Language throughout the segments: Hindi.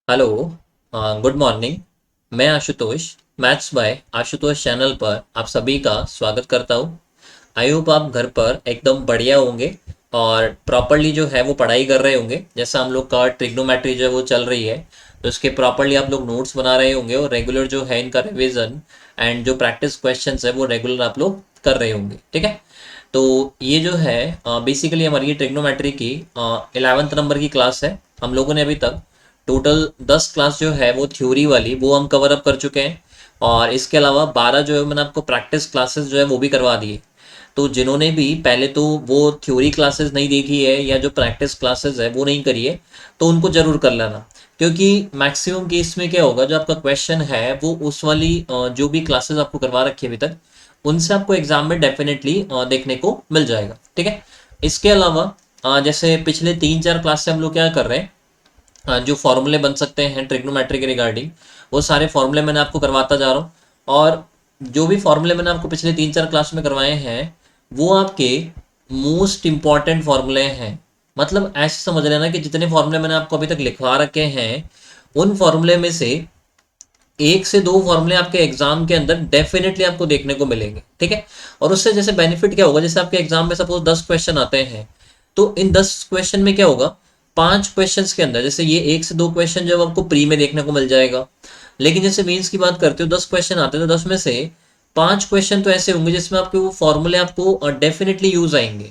हेलो। Good morning. मैं Ashutosh, maths by Ashutosh channel पर आप सभी का स्वागत करता हूँ। आई होप आप घर पर एकदम बढ़िया होंगे और प्रॉपरली जो है वो पढ़ाई कर रहे होंगे। जैसा हम लोग का ट्रिग्नोमेट्री जो है वो चल रही है, तो इसके प्रॉपरली आप लोग नोट्स बना रहे होंगे और रेगुलर जो है इनका रिवीजन एंड जो प्रैक्टिस क्वेश्चंस है वो रेगुलर आप लोग कर रहे होंगे। ठीक है, तो ये जो है बेसिकली हमारी ये ट्रिग्नोमेट्री की 11th नंबर की क्लास है। हम लोगों ने अभी तक टोटल 10 क्लास जो है वो थ्योरी वाली वो हम कवर अप कर चुके हैं, और इसके अलावा 12 जो है मैंने आपको प्रैक्टिस क्लासेस जो है वो भी करवा दिए। तो जिन्होंने भी पहले तो वो थ्योरी क्लासेस नहीं देखी है या जो प्रैक्टिस क्लासेस है वो नहीं करी है, तो उनको जरूर कर लेना। क्योंकि मैक्सिमम केस में क्या होगा, जो आपका क्वेश्चन है वो उस वाली जो भी क्लासेस आपको करवा रखी है अभी तक, उनसे आपको एग्जाम में डेफिनेटली देखने को मिल जाएगा। ठीक है, इसके अलावा जैसे पिछले 3-4 क्लास से हम लोग क्या कर रहे हैं, जो फॉर्मूले बन सकते हैं ट्रिग्नोमेट्री के रिगार्डिंग, वो सारे फॉर्मूले मैंने आपको करवाता जा रहा हूँ। और जो भी फॉर्मूले मैंने आपको पिछले 3-4 क्लास में करवाए हैं वो आपके मोस्ट इंपॉर्टेंट फॉर्मूले हैं। मतलब ऐसे समझ लेना कि जितने फॉर्मूले मैंने आपको अभी तक लिखवा रखे हैं, उन फॉर्मूले में से एक से दो फॉर्मूले आपके एग्जाम के अंदर डेफिनेटली आपको देखने को मिलेंगे। ठीक है, और उससे जैसे बेनिफिट क्या होगा, जैसे आपके एग्जाम में सपोज 10 क्वेश्चन आते हैं, तो इन 10 क्वेश्चन में क्या होगा, 5 क्वेश्चंस के अंदर जैसे ये एक से दो क्वेश्चन जो आपको प्री में देखने को मिल जाएगा। लेकिन जैसे मेंस की बात करते हो 10 क्वेश्चन आते हैं, तो 10 में से 5 क्वेश्चन तो ऐसे होंगे जिसमें आपके वो फॉर्मूले आपको डेफिनेटली यूज आएंगे।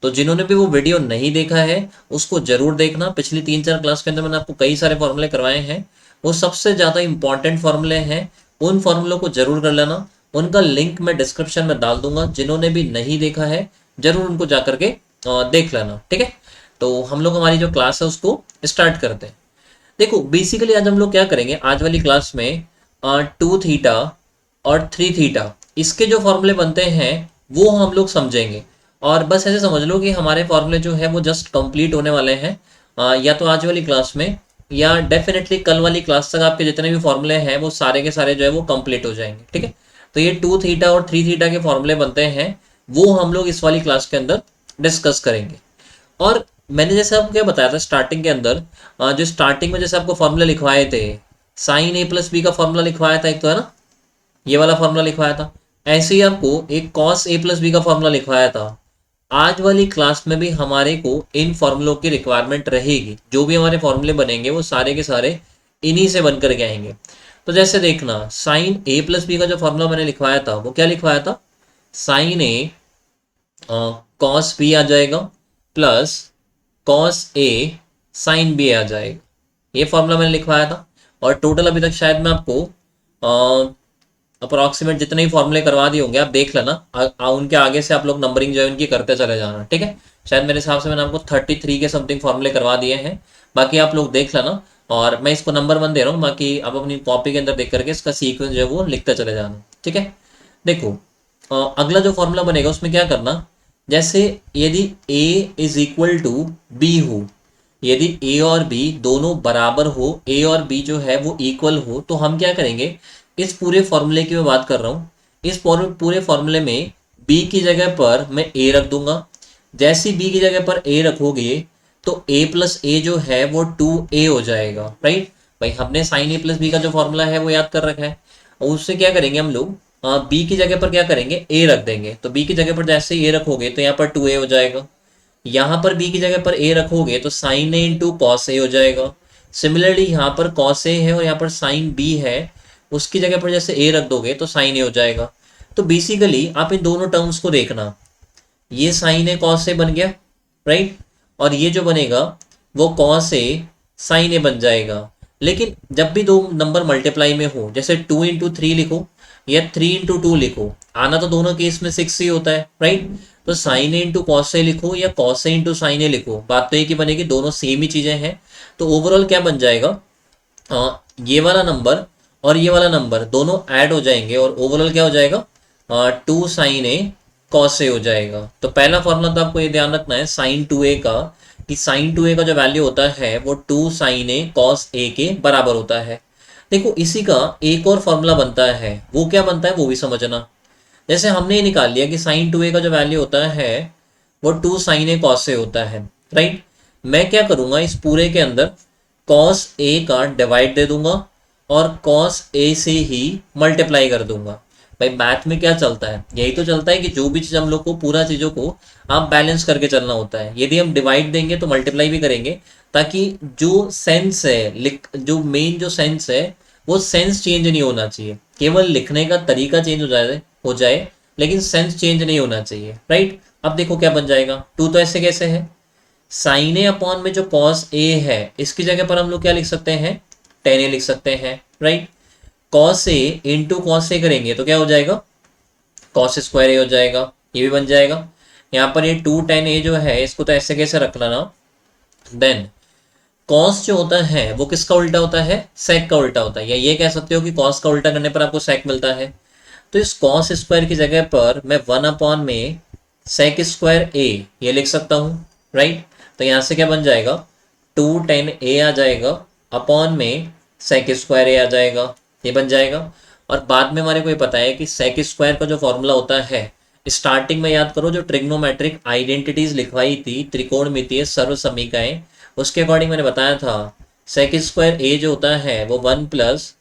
तो जिन्होंने भी वो वीडियो नहीं देखा है उसको जरूर देखना। पिछली 3-4 क्लास के अंदर मैंने आपको कई सारे फॉर्मूले करवाए हैं, वो सबसे ज़्यादा इंपॉर्टेंट फॉर्मूले हैं। उन फॉर्मूलों को जरूर कर लेना। उनका लिंक मैं डिस्क्रिप्शन में डाल दूंगा, जिन्होंने भी नहीं देखा है जरूर उनको जा करके देख लेना। ठीक है, तो हम लोग हमारी जो क्लास है उसको स्टार्ट करते हैं। देखो बेसिकली आज हम लोग क्या करेंगे, आज वाली क्लास में 2 थीटा और 3 थीटा इसके जो फॉर्मूले बनते हैं वो हम लोग समझेंगे। और बस ऐसे समझ लो कि हमारे फॉर्मूले जो है वो जस्ट कंप्लीट होने वाले हैं, या तो आज वाली क्लास में या डेफिनेटली कल वाली क्लास तक आपके जितने भी फॉर्मूले हैं वो सारे के सारे जो है वो कंप्लीट हो जाएंगे। ठीक है, तो ये 2 थीटा और 3 थीटा के फॉर्मूले बनते हैं, वो हम लोग इस वाली क्लास के अंदर डिस्कस करेंगे। और मैंने जैसे आपको क्या बताया था स्टार्टिंग के अंदर, जो स्टार्टिंग में जैसे आपको फॉर्मूला लिखवाए थे, साइन ए प्लस बी का फॉर्मूला लिखवाया था एक, तो है ना, ये वाला फॉर्मूला लिखवाया था। ऐसे ही आपको एक कॉस ए प्लस बी का फॉर्मूला लिखवाया था। आज वाली क्लास में भी हमारे को इन फॉर्मूलों की रिक्वायरमेंट रहेगी। जो भी हमारे फॉर्मूले बनेंगे वो सारे के सारे इन्हीं से बनकर के आएंगे। तो जैसे देखना, साइन ए प्लस बी का जो फॉर्मूला मैंने लिखवाया था वो क्या लिखवाया था, साइन ए कॉस बी आ जाएगा प्लस कॉस ए साइन बी आ जाएगा। ये फॉर्मूला मैंने लिखवाया था। और टोटल अभी तक शायद मैं आपको अप्रोक्सीमेट जितने भी फॉर्मूले करवा दिए होंगे, आप देख लेना। उनके आगे से आप लोग नंबरिंग जो है उनकी करते चले जाना। ठीक है, शायद मेरे हिसाब से मैंने आपको 33 के समथिंग फॉर्मूले करवा दिए हैं। बाकी आप लोग देख लेना, और मैं इसको नंबर 1 दे रहा हूँ, बाकी आप अपनी कॉपी के अंदर देख करके इसका सीक्वेंस जो है वो लिखते चले जाना। ठीक है, देखो अगला जो फॉर्मूला बनेगा उसमें क्या करना, जैसे यदि a is equal to B हो, यदि a और b दोनों बराबर हो, a और b जो है वो इक्वल हो, तो हम क्या करेंगे, इस पूरे फॉर्मूले की मैं बात कर रहा हूँ, इस पूरे फॉर्मूले में b की जगह पर मैं a रख दूंगा। जैसे ही b की जगह पर a रखोगे तो a प्लस ए जो है वो 2a हो जाएगा। राइट भाई, हमने साइन ए प्लस बी का जो फॉर्मूला है वो याद कर रखा है, और उससे क्या करेंगे हम लोग, बी की जगह पर क्या करेंगे, ए रख देंगे। तो बी की जगह पर जैसे ए रखोगे तो यहाँ पर 2a हो जाएगा। यहाँ पर बी की जगह पर ए रखोगे तो sign A into cos A हो जाएगा। सिमिलरली यहाँ पर कॉस ए है और यहाँ पर साइन बी है, उसकी जगह पर जैसे ए रख दोगे तो साइन ए हो जाएगा। तो बेसिकली आप इन दोनों टर्म्स को देखना, ये साइन ए कॉस ए बन गया, राइट, और ये जो बनेगा वो कॉस ए साइन ए बन जाएगा। लेकिन जब भी दो नंबर मल्टीप्लाई में हो, जैसे 2 इंटू 3 लिखो या 3 इंटू 2 लिखो, आना तो दोनों केस में 6 ही होता है। राइट, तो sign A into cos A लिखो या कॉस ए इंटू साइन ए लिखो, बात तो एक ही बनेगी, दोनों सेम ही चीजें हैं। तो ओवरऑल क्या बन जाएगा, ये वाला नंबर और ये वाला नंबर दोनों ऐड हो जाएंगे और ओवरऑल क्या हो जाएगा, 2 साइन ए कॉस ए हो जाएगा। तो पहला फॉर्मूला तो आपको ये ध्यान रखना है साइन 2a का, कि साइन 2a का जो वैल्यू होता है वो 2 साइन ए कॉस ए के बराबर होता है। देखो इसी का एक और फॉर्मूला बनता है, वो क्या बनता है वो भी समझना। जैसे हमने ये निकाल लिया कि साइन 2a का जो वैल्यू होता है वो 2 साइन ए कॉस ए होता है। राइट, मैं क्या करूंगा, इस पूरे के अंदर कॉस ए का डिवाइड दे दूंगा और कॉस ए से ही मल्टीप्लाई कर दूंगा। भाई मैथ में क्या चलता है, यही तो चलता है कि जो भी चीज़ हम लोग को पूरा चीज़ों को आप बैलेंस करके चलना होता है। यदि हम डिवाइड देंगे तो मल्टीप्लाई भी करेंगे, ताकि जो सेंस है जो मेन जो सेंस है वो सेंस चेंज नहीं होना चाहिए। केवल लिखने का तरीका चेंज हो जाए लेकिन सेंस चेंज नहीं होना चाहिए, राइट। अब देखो क्या बन जाएगा, टू तो ऐसे कैसे है, साइन ए अपॉन में जो कॉस ए है इसकी जगह पर हम लोग क्या लिख सकते हैं, टेन ए लिख सकते हैं, right. Cos A into cos A करेंगे तो क्या हो जाएगा, कॉस स्क्वायर ए हो जाएगा, ये भी बन जाएगा। यहाँ पर ये टू टेन ए जो है इसको तो ऐसे कैसे रख लेना। देन कॉस जो होता है वो किसका उल्टा होता है, सेक का उल्टा होता है, या ये कह सकते हो कि कॉस का उल्टा करने पर आपको सेक मिलता है। तो इस कॉस स्क्वायर की जगह पर मैं वन अपॉन में सेक स्क्वायर ए ये लिख सकता हूँ, राइट। तो यहाँ से क्या बन जाएगा, टू टेन ए आ जाएगा अपॉन में सेक स्क्वायर ए आ जाएगा, ये बन जाएगा। और बाद में हमारे को ये पता है कि सेक स्क्वायर का जो फॉर्मूला होता है, स्टार्टिंग में याद करो जो ट्रिग्नोमेट्रिक आइडेंटिटीज लिखवाई थी, त्रिकोणमितीय सर्व समीकरण, उसके अकॉर्डिंग मैंने बताया था सेक स्क्वायर ए जो होता है वो वन प्लस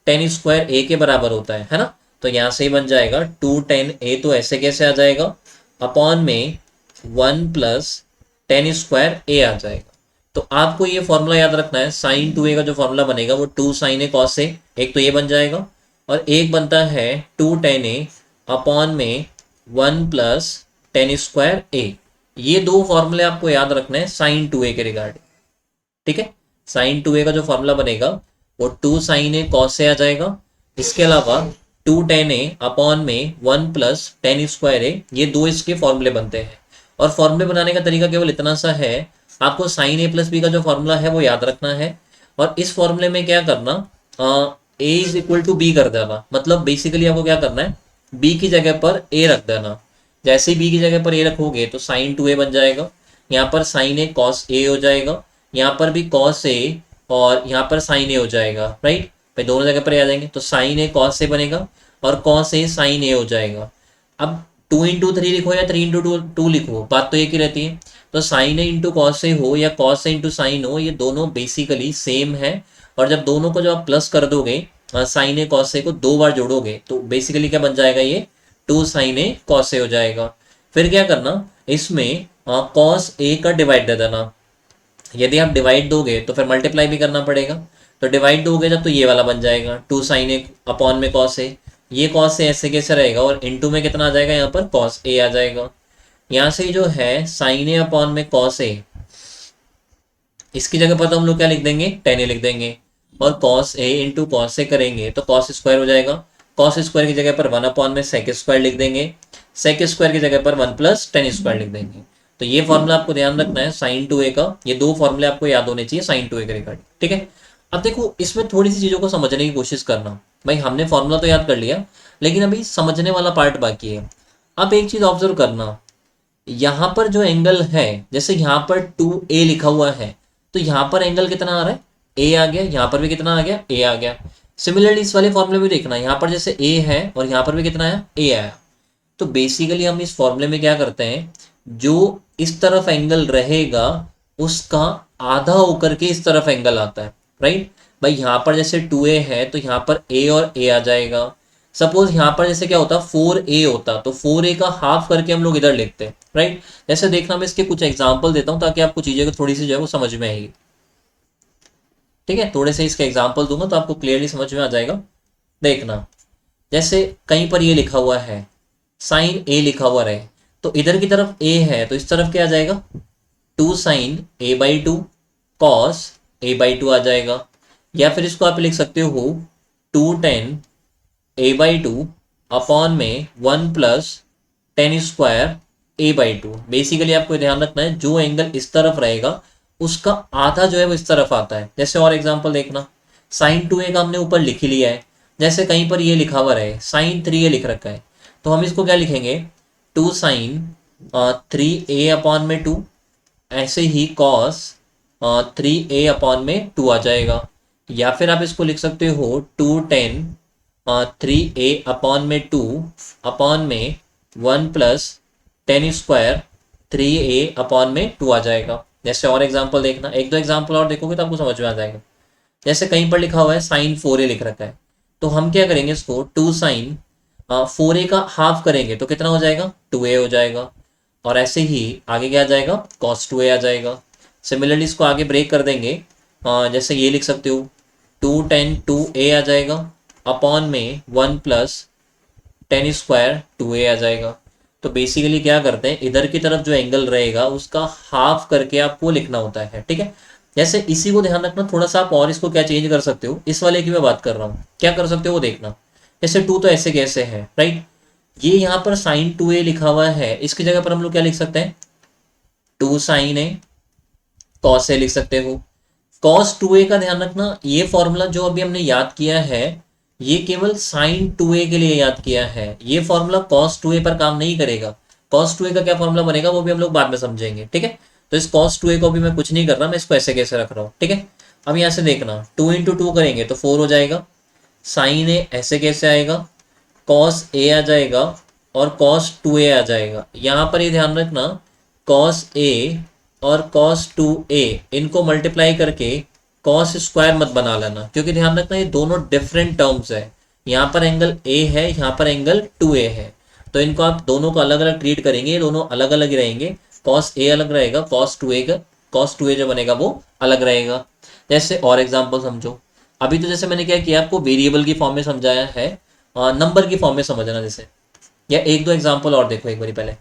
टेन स्क्वायर ए के बराबर होता है ना। तो यहाँ से ही बन जाएगा टू टेन ए, तो ऐसे कैसे आ जाएगा, अपॉन में वन प्लस टेन स्क्वायर ए आ जाएगा। तो आपको ये फॉर्मूला याद रखना है, साइन टू ए का जो फॉर्मूला बनेगा वो to sine A cos A, एक तो ये बन जाएगा, और एक बनता है टू टेन ए अपॉन में वन प्लस टेन स्क्वायर ए। ये दो फॉर्मूले आपको याद रखना है साइन टू ए के रिगार्डिंग, ठीक है। साइन टू ए का जो फॉर्मूला बनेगा वो to sine A cos A आ जाएगा, इसके अलावा टू टेन ए अपॉन में वन प्लस टेन स्क्वायर ए, ये दो इसके फॉर्मूले बनते हैं। और फॉर्मूले बनाने का तरीका केवल इतना सा है, आपको साइन ए प्लस बी का जो फॉर्मूला है वो याद रखना है, और इस फॉर्मूले में क्या करना, ए इज इक्वल टू बी कर देना। मतलब बेसिकली आपको क्या करना है, बी की जगह पर ए रख देना। जैसे बी की जगह पर ए रखोगे तो साइन टू ए बन जाएगा, यहाँ पर साइन ए कॉस ए हो जाएगा, यहाँ पर भी कॉस ए और यहाँ पर साइन ए हो जाएगा, राइट। भाई दोनों जगह पर ए आ जाएंगे तो साइन ए कॉस ए बनेगा और कॉस ए साइन ए हो जाएगा। अब टू इंटू थ्री लिखो या थ्री इंटू टू लिखो, बात तो एक ही रहती है। तो sign A into cos A हो या कॉस ए इंटू साइन हो, ये दोनों बेसिकली सेम है। और जब दोनों को जब आप प्लस कर दोगे, साइन ए कॉस ए को दो बार जोड़ोगे तो बेसिकली क्या बन जाएगा, ये to sine A cos A हो जाएगा। फिर क्या करना, इसमें कॉस ए का डिवाइड दे देना। यदि आप डिवाइड दोगे तो फिर मल्टीप्लाई भी करना पड़ेगा, तो डिवाइड दोगे जब तो ये वाला बन जाएगा टू साइन ए अपॉन में कॉस ए, ये कॉस ए ऐसे कैसे रहेगा, और इनटू में कितना आ जाएगा, यहाँ पर कॉस ए आ जाएगा। यहाँ से जो है साइन ए अपॉन में कॉस ए, इसकी जगह पर तो हम लोग क्या लिख देंगे, टेन ए लिख देंगे, और cos A into cos A करेंगे तो कॉस स्क्वायर हो जाएगा। कॉस स्क्वायर की जगह पर वन अपॉन में सेक स्क्वायर लिख देंगे, सेक स्क्वायर की जगह पर वन प्लस टेन स्क्वायर लिख देंगे। तो ये फॉर्मूला आपको ध्यान रखना है साइन टू ए का, ये दो फॉर्मूले आपको याद होने चाहिए साइन टू ए के रिगार्डिंग, ठीक है। अब देखो इसमें थोड़ी सी चीज़ों को समझने की कोशिश करना। भाई हमने फॉर्मूला तो याद कर लिया, लेकिन अभी समझने वाला पार्ट बाकी है। अब एक चीज़ ऑब्जर्व करना, यहाँ पर जो एंगल है, जैसे यहाँ पर टू ए लिखा हुआ है तो यहाँ पर एंगल कितना आ रहा है, ए आ गया, यहाँ पर भी कितना आ गया, ए आ गया। सिमिलरली इस वाले फॉर्मूले में देखना, यहाँ पर जैसे ए है और यहाँ पर भी कितना आया, ए आया। तो बेसिकली हम इस फॉर्मूले में क्या करते हैं, जो इस तरफ एंगल रहेगा उसका आधा होकर के इस तरफ एंगल आता है, राइट। भाई यहाँ पर जैसे टू ए है तो यहाँ पर ए और ए आ जाएगा। सपोज यहाँ पर जैसे क्या होता, फोर ए होता तो फोर ए का हाफ करके हम लोग इधर लिखते हैं, राइट। जैसे देखना, मैं इसके कुछ एग्जाम्पल देता हूँ ताकि आपको चीज़ें थोड़ी सी जो है वो समझ में आएगी, ठीक है। थोड़े से इसके एग्जाम्पल दूंगा तो आपको क्लियरली समझ में आ जाएगा। देखना, जैसे कहीं पर ये लिखा हुआ है साइन ए लिखा हुआ रहे, तो इधर की तरफ ए है तो इस तरफ क्या आ जाएगा, two sine A by two cos A by two आ जाएगा। या फिर इसको आप लिख सकते हो two tan A by two upon में one plus tan square A by two. Basically आपको ध्यान रखना है जो एंगल इस तरफ रहेगा उसका आधा जो है वो इस तरफ आता है। जैसे और एग्जांपल देखना, साइन टू ए का हमने ऊपर लिख ही लिया है, जैसे कहीं पर ये लिखा हुआ रहे साइन थ्री ए लिख रखा है तो हम इसको क्या लिखेंगे, two sine three A upon में टू, ऐसे ही कॉस थ्री ए अपॉन में टू आ जाएगा। या फिर आप इसको लिख सकते हो two tan three A upon में टू अपॉन में one plus tan square three A upon में टू आ जाएगा। जैसे और एग्जांपल देखना, एक दो एग्जांपल और देखोगे तो आपको समझ में आ जाएगा। जैसे कहीं पर लिखा हुआ है साइन 4a लिख रखा है, तो हम क्या करेंगे, इसको 2 साइन 4a का हाफ करेंगे तो कितना हो जाएगा, 2a हो जाएगा। और ऐसे ही आगे क्या आ जाएगा, कॉस 2a आ जाएगा। सिमिलरली इसको आगे ब्रेक कर देंगे, जैसे ये लिख सकते हो 2 tan 2a आ जाएगा, अपॉन में 1 + tan² 2a आ जाएगा। तो बेसिकली क्या करते हैं, इधर की तरफ जो एंगल रहेगा उसका हाफ करके आपको लिखना होता है, ठीक है। जैसे इसी को ध्यान रखना थोड़ा सा, आप और इसको क्या चेंज कर सकते हो, इस वाले की मैं बात कर रहा हूँ, क्या कर सकते हो वो देखना। जैसे 2 तो ऐसे कैसे है, राइट, ये यहाँ पर साइन 2a लिखा हुआ है, इसकी जगह पर हम लोग क्या लिख सकते हैं, 2 sin a cos a लिख सकते हो। cos 2a का ध्यान रखना, ये फॉर्मूला जो अभी हमने याद किया है ये केवल sin 2a के लिए याद किया है, ये फॉर्मूला cos 2a पर काम नहीं करेगा। cos 2a का क्या फॉर्मूला बनेगा वो भी हम लोग बाद में समझेंगे, ठीक है। तो इस cos 2a को भी मैं कुछ नहीं कर रहा, मैं इसको ऐसे कैसे रख रहा हूँ, ठीक है। अब यहाँ से देखना 2 × 2 करेंगे तो 4 हो जाएगा, sin a ऐसे कैसे आएगा, cos a आ जाएगा और cos 2a आ जाएगा। यहाँ पर ये ध्यान रखना cos a और cos 2a इनको मल्टीप्लाई करके cos स्क्वायर मत बना लेना, क्योंकि ध्यान रखना ये दोनों डिफरेंट टर्म्स है। यहाँ पर एंगल a है, यहाँ पर एंगल 2a है, तो इनको आप दोनों को अलग अलग ट्रीट करेंगे, ये दोनों अलग अलग ही रहेंगे। cos a अलग रहेगा, cos 2a जो बनेगा वो अलग रहेगा। जैसे और एग्जाम्पल समझो, अभी तो जैसे मैंने क्या किया, आपको वेरिएबल की फॉर्म में समझाया है, नंबर की फॉर्म में समझना जैसे, या एक दो एग्जाम्पल और देखो एक बारी पहले।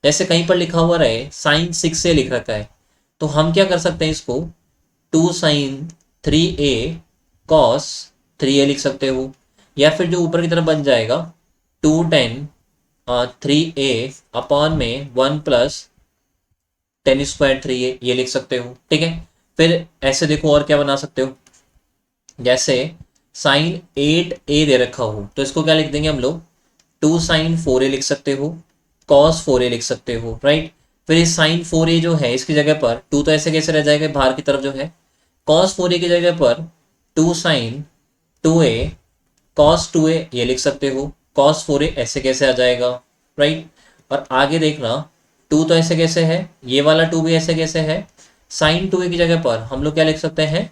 जैसे कहीं पर लिखा हुआ रहे साइन 6a लिख रखा है, तो हम क्या कर सकते हैं, इसको 2 sin 3a cos 3a लिख सकते हो, या फिर जो ऊपर की तरफ बन जाएगा 2 tan 3a अपॉन में 1 + tan² 3a ये लिख सकते हो, ठीक है। फिर ऐसे देखो और क्या बना सकते हो, जैसे साइन 8a दे रखा हो तो इसको क्या लिख देंगे हम लोग, 2 sin 4a लिख सकते हो, cos 4a लिख सकते हो, राइट। फिर इस साइन 4a जो है इसकी जगह पर 2 तो ऐसे कैसे रह जाएगा बाहर की तरफ जो है, cos 4a की जगह पर 2 sin 2a cos 2a ये लिख सकते हो, cos 4a ऐसे कैसे आ जाएगा, राइट। और आगे देखना 2 तो ऐसे कैसे है, ये वाला 2 भी ऐसे कैसे है, साइन 2a की जगह पर हम लोग क्या लिख सकते हैं,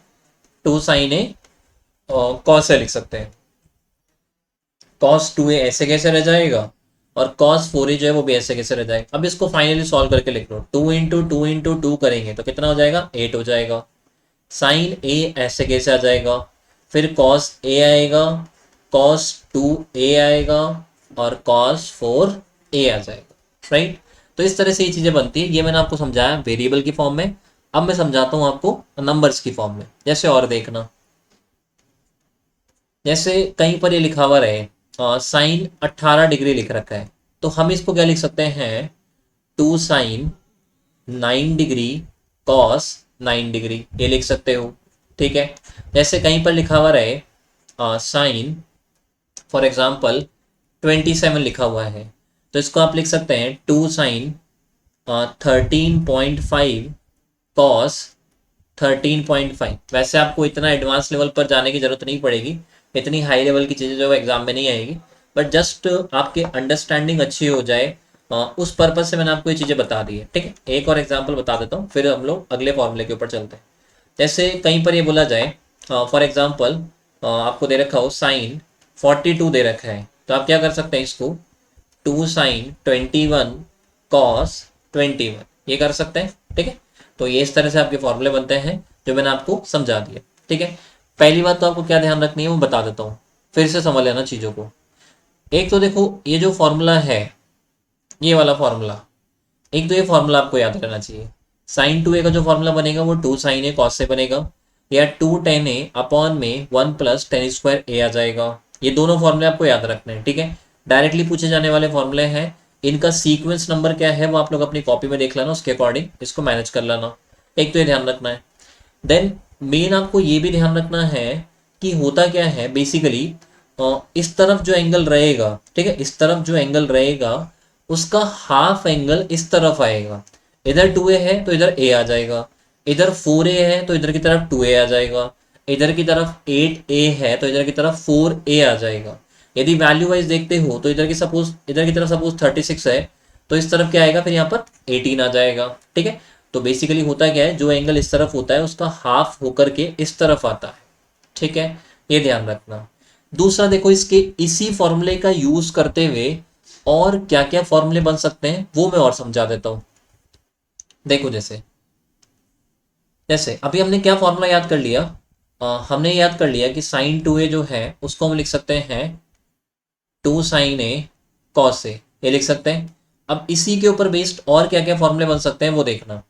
2 sin a cos a लिख सकते हैं। cos 2a ऐसे कैसे रह जाएगा और cos 4a जो है वो भी ऐसे कैसे रह जाएगा। अब इसको फाइनली सॉल्व करके लिख लो, 2 × 2 × 2 करेंगे तो कितना हो जाएगा, 8 हो जाएगा। साइन a ऐसे कैसे आ जाएगा, फिर cos a आएगा, cos 2a आएगा और cos 4a आ जाएगा, राइट। तो इस तरह से ये चीज़ें बनती है, ये मैंने आपको समझाया वेरिएबल की फॉर्म में। अब मैं समझाता हूँ आपको नंबर्स की फॉर्म में। जैसे और देखना, जैसे कहीं पर ये लिखा हुआ रहे साइन 18 डिग्री लिख रखा है, तो हम इसको क्या लिख सकते हैं, 2 sin 9 डिग्री cos 9 डिग्री ये लिख सकते हो, ठीक है। जैसे कहीं पर लिखा हुआ रहे साइन फॉर एग्जाम्पल 27 लिखा हुआ है, तो इसको आप लिख सकते हैं 2 sin 13.5 cos 13.5। वैसे आपको इतना एडवांस लेवल पर जाने की जरूरत नहीं पड़ेगी, इतनी हाई लेवल की चीज़ें जो है एग्जाम में नहीं आएगी, बट जस्ट आपकी अंडरस्टैंडिंग अच्छी हो जाए उस पर्पज से मैंने आपको ये चीज़ें बता दी है, ठीक है। एक और एग्जाम्पल बता देता हूँ फिर हम लोग अगले फॉर्मूले के ऊपर चलते हैं। जैसे कहीं पर ये बोला जाए फॉर एग्जाम्पल आपको दे रखा हो साइन 42 दे रखा है, तो आप क्या कर सकते हैं, इसको 2 sin 21 cos 21 ये कर सकते हैं, ठीक है। तो ये इस तरह से आपके फॉर्मूले बनते हैं जो मैंने आपको समझा दिया, ठीक है। पहली बात तो आपको क्या ध्यान रखनी है वो बता देता हूँ, फिर से समझ लेना चीज़ों को। एक तो देखो ये जो फॉर्मूला है, ये वाला फॉर्मूला, एक तो ये फॉर्मूला आपको याद रहना चाहिए। साइन 2a का जो फॉर्मूला बनेगा वो 2 sin a cos से बनेगा, या 2 tan a अपॉन में 1 + tan² a आ जाएगा। ये दोनों फॉर्मूले आपको याद रखने हैं, ठीक है। डायरेक्टली पूछे जाने वाले फॉर्मूले हैं, इनका सीक्वेंस नंबर क्या है वो आप लोग अपनी कॉपी में देख लेना, उसके अकॉर्डिंग इसको मैनेज कर लेना। एक तो ये ध्यान रखना है। देन मेन आपको ये भी ध्यान रखना है कि होता क्या है बेसिकली, इस तरफ जो एंगल रहेगा, ठीक है, इस तरफ जो एंगल रहेगा उसका हाफ एंगल इस तरफ आएगा। इधर 2a है तो इधर a आ जाएगा, इधर 4a है तो इधर की तरफ 2a आ जाएगा, इधर की तरफ 8a है तो इधर की तरफ 4a आ जाएगा। यदि वैल्यू वाइज देखते हो तो इधर की तरफ सपोज 36 है तो इस तरफ क्या आएगा, फिर यहाँ पर 18 आ जाएगा, ठीक है। तो बेसिकली होता क्या है, जो एंगल इस तरफ होता है उसका हाफ होकर के इस तरफ आता है। ठीक है, ये ध्यान रखना। दूसरा देखो, इसके इसी फॉर्मूले का यूज करते हुए और क्या क्या फॉर्मूले बन सकते हैं वो मैं और समझा देता हूं। देखो जैसे जैसे अभी हमने क्या फॉर्मूला याद कर लिया, हमने याद कर लिया कि साइन 2a जो है उसको हम लिख सकते हैं 2 sin a cos a, ये लिख सकते हैं। अब इसी के ऊपर बेस्ड और क्या क्या फॉर्मूले बन सकते हैं वो देखना।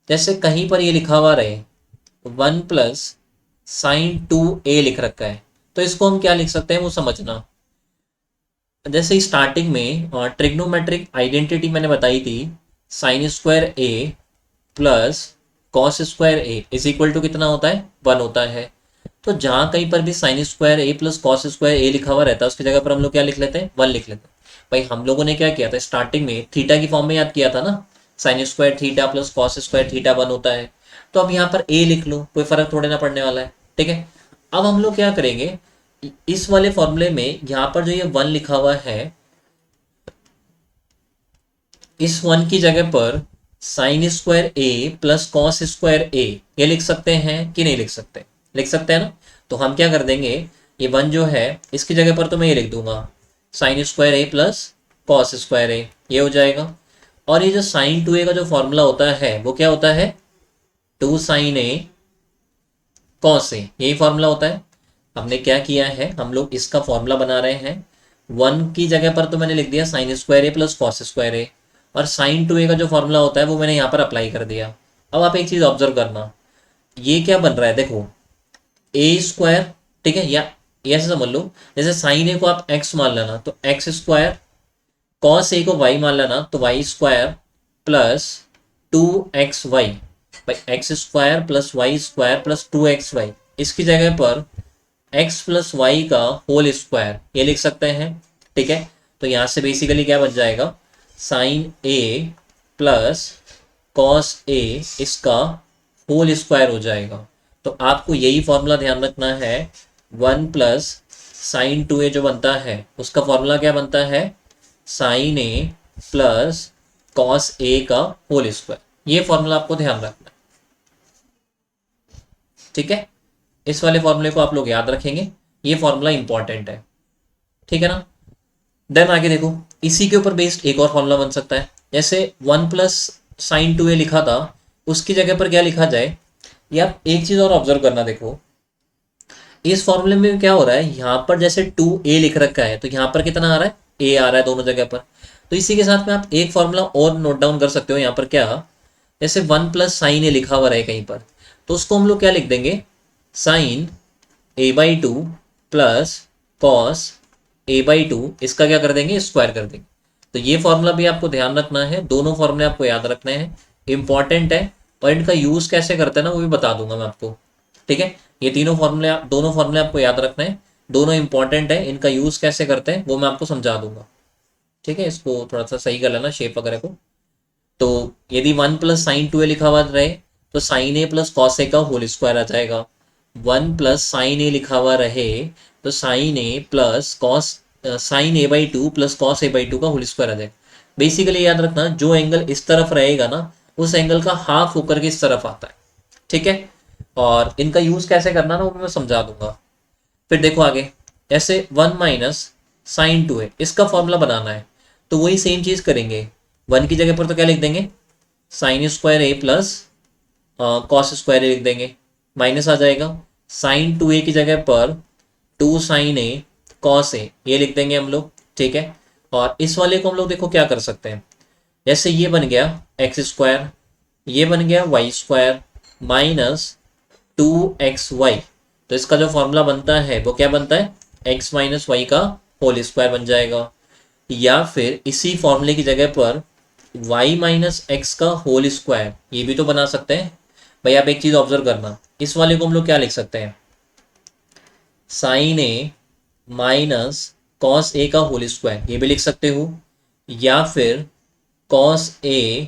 जैसे कहीं पर ये लिखा हुआ रहे 1 + sin 2a लिख रखा है, तो इसको हम क्या लिख सकते हैं वो समझना। जैसे स्टार्टिंग में ट्रिग्नोमेट्रिक आइडेंटिटी मैंने बताई थी, sin² a plus cos² a is equal to कितना होता है, 1 होता है। तो जहां कहीं पर भी sin² a plus cos² a लिखा हुआ रहता है उसकी जगह पर हम लोग क्या लिख लेते हैं, 1 लिख लेते हैं। भाई हम लोगों ने क्या किया था स्टार्टिंग में, थीटा की फॉर्म में याद किया था ना, sin² θ प्लस cos² θ 1 होता है। तो अब यहाँ पर a लिख लो, कोई फर्क थोड़े ना पड़ने वाला है। ठीक है, अब हम लोग क्या करेंगे, इस वाले फॉर्मूले में यहाँ पर जो ये 1 लिखा हुआ है, इस 1 की जगह पर sin² a plus cos² a ये लिख सकते हैं कि नहीं लिख सकते, लिख सकते हैं ना। तो हम क्या कर देंगे, ये 1 जो है इसकी जगह पर तो मैं ये लिख दूंगा sin² a plus cos² a, ये हो जाएगा। और ये जो sin 2a का जो फॉर्मूला होता है वो क्या होता है, 2 sin a cos a, यही फॉर्मूला होता है। हमने क्या किया है, हम लोग इसका फॉर्मूला बना रहे हैं। 1 की जगह पर तो मैंने लिख दिया sin² a plus cos² a, और sin 2a का जो फॉर्मूला होता है वो मैंने यहाँ पर अप्लाई कर दिया। अब आप एक चीज ऑब्जर्व करना, ये क्या बन रहा है, देखो a², ठीक है, या ऐसे समझ लो, जैसे sin a को आप x मान लेना तो x², cos a को y मान लेना तो y² प्लस 2xy, भाई x² plus y² plus 2xy, इसकी जगह पर x प्लस वाई का होल स्क्वायर ये लिख सकते हैं। ठीक है, तो यहाँ से बेसिकली क्या बच जाएगा, sine a plus cos a इसका होल स्क्वायर हो जाएगा। तो आपको यही फॉर्मूला ध्यान रखना है, 1 + sin 2a जो बनता है उसका फॉर्मूला क्या बनता है, sin a plus cos a का होल स्क्वायर, ये फॉर्मूला आपको ध्यान रखना है। ठीक है, इस वाले फॉर्मूले को आप लोग याद रखेंगे, ये फॉर्मूला इंपॉर्टेंट है। ठीक है ना। देन आगे देखो, इसी के ऊपर बेस्ड एक और फॉर्मूला बन सकता है। जैसे 1 + sin 2a लिखा था उसकी जगह पर क्या लिखा जाए, या आप एक चीज और ऑब्जर्व करना। देखो इस फॉर्मूले में क्या हो रहा है, यहाँ पर जैसे 2a लिख रखा है तो यहाँ पर कितना आ रहा है, a आ रहा है दोनों जगह पर। तो इसी के साथ में आप एक फॉर्मूला और नोट डाउन कर सकते हो यहाँ पर, क्या, जैसे 1 + sin a लिखा हुआ रहे कहीं पर, तो उसको हम लोग क्या लिख देंगे, sin a/2 plus cos a/2, इसका क्या कर देंगे, स्क्वायर कर देंगे। तो ये फॉर्मूला भी आपको ध्यान रखना है, दोनों फॉर्मूले आपको याद रखने हैं, इंपॉर्टेंट है। और इनका यूज कैसे करते हैं ना वो भी बता दूंगा मैं आपको। ठीक है, ये दोनों फॉर्मूले आपको याद रखने हैं, दोनों इंपॉर्टेंट है, इनका यूज कैसे करते हैं वो मैं आपको समझा दूंगा। ठीक है, इसको थोड़ा सा सही कर लेना शेप वगैरह को। तो यदि 1 + sin 2a लिखा हुआ रहे तो sin a plus cos a का होल स्क्वायर आ जाएगा। 1 + sin a लिखा हुआ रहे तो sin a plus cos sin a/2 plus cos a/2 का होल स्क्वायर आ जाएगा। बेसिकली याद रखना, जो एंगल इस तरफ रहेगा ना उस एंगल का हाफ होकर के इस तरफ आता है। ठीक है, और इनका यूज कैसे करना ना वो मैं समझा दूंगा। फिर देखो आगे, ऐसे 1 - sin 2a इसका फॉर्मूला बनाना है, तो वही सेम चीज करेंगे। 1 की जगह पर तो क्या लिख देंगे, sin² a plus cos² a लिख देंगे, माइनस आ जाएगा। sin 2a की जगह पर 2 sin a cos a ये लिख देंगे हम लोग। ठीक है, और इस वाले को हम लोग देखो क्या कर सकते हैं, जैसे ये बन गया x², ये बन गया y² माइनस 2xy, तो इसका जो फॉर्मूला बनता है वो क्या बनता है, x - y का होल स्क्वायर बन जाएगा। या फिर इसी फॉर्मूले की जगह पर y - x का होल स्क्वायर ये भी तो बना सकते हैं। भाई आप एक चीज ऑब्जर्व करना, इस वाले को हम लोग क्या लिख सकते हैं, sin a minus cos a का होल स्क्वायर ये भी लिख सकते हो, या फिर cos a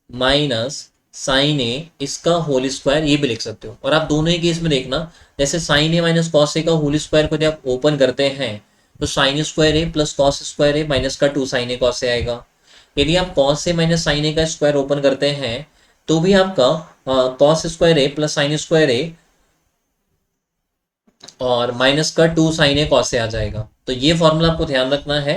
minus sin a इसका होल स्क्वायर ये भी लिख सकते हो। और आप दोनों ही केस में देखना, जैसे sin a minus cos a का होल स्क्वायर को जब आप ओपन करते हैं तो sin² a plus cos² a minus का 2 sin a cos a आएगा। यदि आप कॉस ए माइनस साइन ए का स्क्वायर ओपन करते हैं तो भी आपका कॉस स्क्वायर ए प्लस साइन स्क्वायर ए और माइनस का 2 साइन ए कॉस ए आ जाएगा। तो ये फॉर्मूला आपको ध्यान रखना है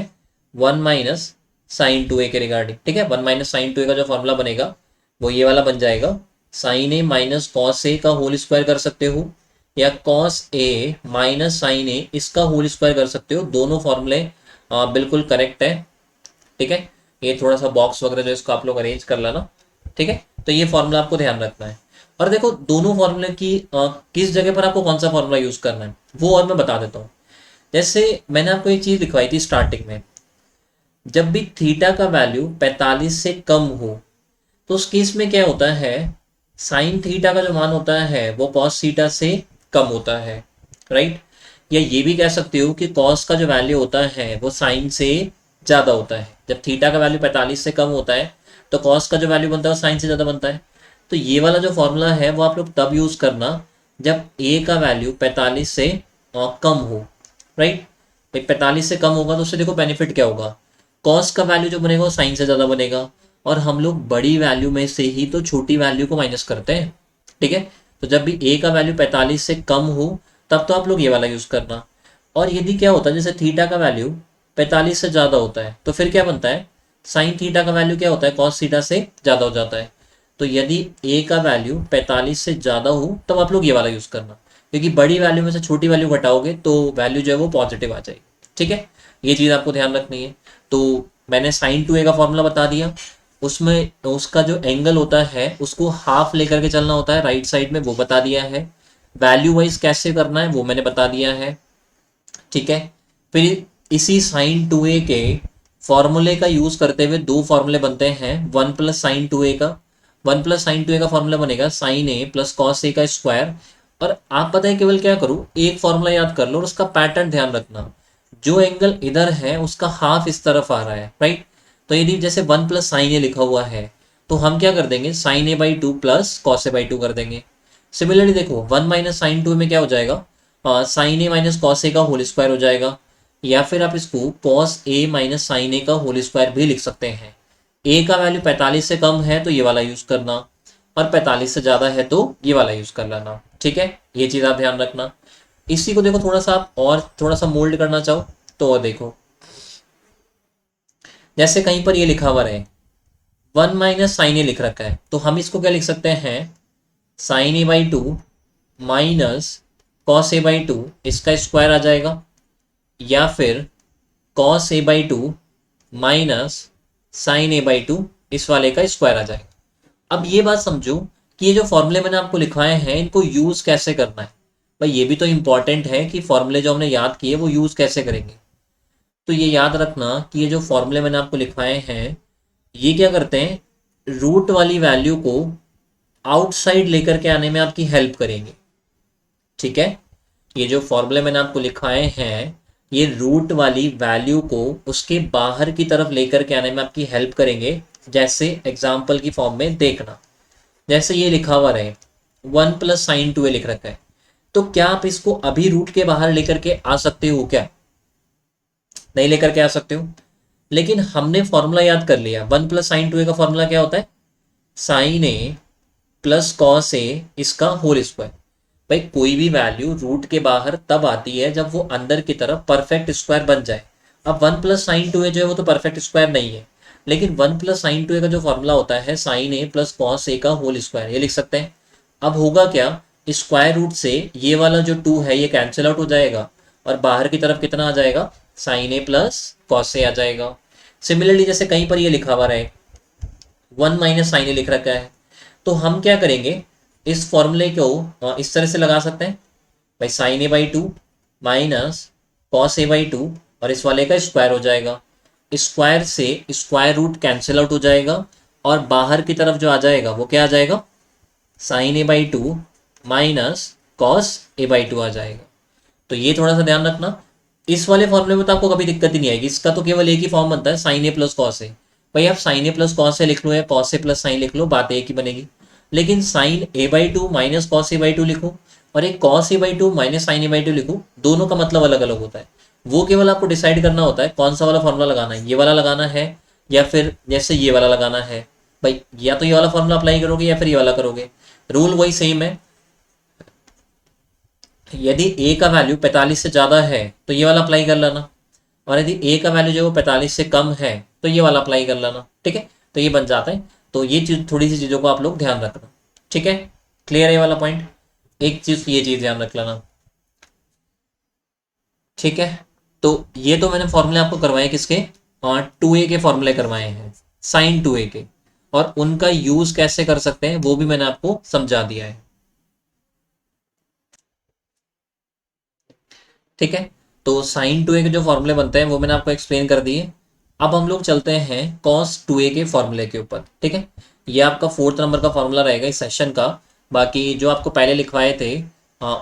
1 माइनस साइन 2 ए के रिगार्डिंग। ठीक है, 1 माइनस साइन 2 ए का जो फॉर्मूला बनेगा वो ये वाला बन जाएगा। साइन ए माइनस कॉस ए का होल स्क्वायर कर सकते हो या कॉस ए माइनस साइन ए इसका होल स्क्वायर कर सकते हो। दोनों फॉर्मूले बिल्कुल करेक्ट है। ठीक है, ये थोड़ा सा बॉक्स वगैरह जो इसको आप लोग अरेंज कर लेना। ठीक है, तो ये फॉर्मूला आपको ध्यान रखना है। और देखो दोनों फॉर्मूले की किस जगह पर आपको कौन सा फॉर्मूला यूज करना है वो और मैं बता देता हूँ। जैसे मैंने आपको एक चीज लिखवाई थी स्टार्टिंग में, जब भी थीटा का वैल्यू 45 से कम हो तो उस केस में क्या होता है, साइन थीटा का जो मान होता है वो कॉस थीटा से कम होता है। राइट, या ये भी कह सकते हो कि कॉस का जो वैल्यू होता है वो साइन से ज़्यादा होता है। जब थीटा का वैल्यू 45 से कम होता है तो कॉस का जो वैल्यू बनता है वो साइन से ज़्यादा बनता है। तो ये वाला जो फॉर्मूला है वो आप लोग तब यूज़ करना जब ए का वैल्यू 45 से कम हो। राइट, भाई 45 से कम होगा तो उससे देखो बेनिफिट क्या होगा, कॉस का वैल्यू जो बनेगा वो साइन से ज़्यादा बनेगा और हम लोग बड़ी वैल्यू में से ही तो छोटी वैल्यू को माइनस करते हैं। ठीक है, तो जब भी ए का वैल्यू 45 से कम हो तब तो आप लोग ये वाला यूज़ करना। और यदि क्या होता है जैसे थीटा का वैल्यू 45 से ज़्यादा होता है तो फिर क्या बनता है, साइन थीटा का वैल्यू क्या होता है, कॉस थीटा से ज़्यादा हो जाता है। तो यदि ए का वैल्यू 45 से ज़्यादा हो तब आप लोग ये वाला यूज़ करना, क्योंकि बड़ी वैल्यू में से छोटी वैल्यू घटाओगे तो वैल्यू जो है वो पॉजिटिव आ जाएगी। ठीक है, ये चीज़ आपको ध्यान रखनी है। तो मैंने साइन 2a का फॉर्मूला बता दिया, उसमें उसका जो एंगल होता है उसको हाफ लेकर के चलना होता है राइट साइड में, वो बता दिया है। वैल्यू वाइज कैसे करना है वो मैंने बता दिया है। ठीक है, फिर इसी साइन 2a के फॉर्मूले का यूज करते हुए दो फॉर्मूले बनते हैं 1 प्लस साइन 2a का। 1 प्लस साइन 2a का फॉर्मूला बनेगा साइन ए प्लस कॉस ए का स्क्वायर। और आप पता है केवल क्या करो, एक फॉर्मूला याद कर लो और उसका पैटर्न ध्यान रखना, जो एंगल इधर है उसका हाफ इस तरफ आ रहा है। राइट, तो यदि जैसे 1 प्लस साइन ए लिखा हुआ है तो हम क्या कर देंगे, sine A by 2 plus cos A by 2 कर देंगे। सिमिलरली देखो 1 माइनस साइन 2 में क्या हो जाएगा, साइन ए माइनस कॉस ए का होल स्क्वायर हो जाएगा, या फिर आप इसको कॉस ए माइनस साइन ए का होल स्क्वायर भी लिख सकते हैं। ए का वैल्यू 45 से कम है तो ये वाला यूज करना और 45 से ज़्यादा है तो ये वाला यूज कर लेना। ठीक है, ये चीज़ आप ध्यान रखना। इसी को देखो थोड़ा सा आप और थोड़ा सा मोल्ड करना चाहो तो और देखो, जैसे कहीं पर ये लिखा हुआ है 1 माइनस साइन ए लिख रखा है तो हम इसको क्या लिख सकते हैं, sine A by 2 minus cos A by 2 इसका स्क्वायर आ जाएगा, या फिर cos A by 2 minus sine A by 2 इस वाले का स्क्वायर आ जाएगा। अब ये बात समझो कि ये जो फॉर्मूले मैंने आपको लिखवाए हैं इनको यूज कैसे करना है। भाई ये भी तो इंपॉर्टेंट है कि फॉर्मूले जो हमने याद किए वो यूज कैसे करेंगे। तो ये याद रखना कि ये जो फॉर्मूले मैंने आपको लिखवाए हैं ये क्या करते हैं, रूट वाली वैल्यू को आउटसाइड लेकर के आने में आपकी हेल्प करेंगे। ठीक है, ये जो फॉर्मूले मैंने आपको लिखवाए हैं ये रूट वाली वैल्यू को उसके बाहर की तरफ लेकर के आने में आपकी हेल्प करेंगे। जैसे एग्जाम्पल की फॉर्म में देखना, जैसे ये लिखा हुआ रहे 1 प्लस साइन 2a लिख रखा है, तो क्या आप इसको अभी रूट के बाहर लेकर के आ सकते हो, क्या नहीं लेकर के आ सकते हो। लेकिन हमने फॉर्मूला याद कर लिया, 1 प्लस साइन 2a का फॉर्मूला क्या होता है, साइन ए प्लस कॉस ए इसका होल स्क्वायर। भाई कोई भी वैल्यू रूट के बाहर तब आती है जब वो अंदर की तरफ परफेक्ट स्क्वायर बन जाए। अब 1 प्लस साइन 2a जो है वो तो परफेक्ट स्क्वायर नहीं है, लेकिन 1 प्लस साइन 2a का जो फॉर्मूला होता है साइन ए प्लस कॉस ए का होल स्क्वायर, ये लिख सकते हैं। अब होगा क्या, स्क्वायर रूट से ये वाला जो 2 है ये कैंसिल आउट हो जाएगा और बाहर की तरफ कितना आ जाएगा, साइन ए प्लस कॉस ए आ जाएगा। सिमिलरली जैसे कहीं पर ये लिखा हुआ रहे 1 माइनस साइन ए लिख रखा है, तो हम क्या करेंगे, इस फॉर्मूले को इस तरह से लगा सकते हैं, भाई sine A by 2 minus cos A by 2 और इस वाले का स्क्वायर हो जाएगा। स्क्वायर से स्क्वायर रूट कैंसिल आउट हो जाएगा और बाहर की तरफ जो आ जाएगा वो क्या आ जाएगा, sine A by 2 minus cos A by 2 आ जाएगा। तो ये थोड़ा सा ध्यान रखना। इस वाले फॉर्मूले में तो आपको कभी दिक्कत ही नहीं आएगी, इसका तो केवल एक ही फॉर्म बनता है साइन ए प्लस कॉस ए। भाई आप साइन ए प्लस कॉस ए लिख लो या कॉस ए प्लस साइन लिख लो, बात एक ही बनेगी। लेकिन sine A by 2 minus cos A by 2 लिखो और एक cos A by 2 minus sine A by 2 लिखो, दोनों का मतलब अलग अलग होता है। वो केवल आपको डिसाइड करना होता है कौन सा वाला फॉर्मूला लगाना है, ये वाला लगाना है या फिर जैसे ये वाला लगाना है भाई, या तो ये वाला फॉर्मूला अप्लाई करोगे या फिर ये वाला करोगे, रूल वही सेम है। यदि ए का वैल्यू 45 से ज़्यादा है तो ये वाला अप्लाई कर लेना, और यदि ए का वैल्यू जो है वो 45 से कम है तो ये वाला अप्लाई कर लेना, ठीक है। तो ये बन जाता है। तो ये चीज़, थोड़ी सी चीज़ों को आप लोग ध्यान रखना, ठीक है। क्लियर है ये वाला पॉइंट। एक चीज़, ये चीज़ ध्यान रख लेना, ठीक है। तो ये तो मैंने फॉर्मूले आपको करवाए किसके, 2a के फॉर्मूले करवाए हैं, साइन 2a के, और उनका यूज कैसे कर सकते हैं वो भी मैंने आपको समझा दिया है, ठीक है। तो साइन 2a के जो फॉर्मूले बनते हैं वो मैंने आपको एक्सप्लेन कर दिए। अब हम लोग चलते हैं कॉस 2a के फॉर्मूले के ऊपर, ठीक है। ये आपका 4th नंबर का फॉर्मूला रहेगा इस सेशन का। बाकी जो आपको पहले लिखवाए थे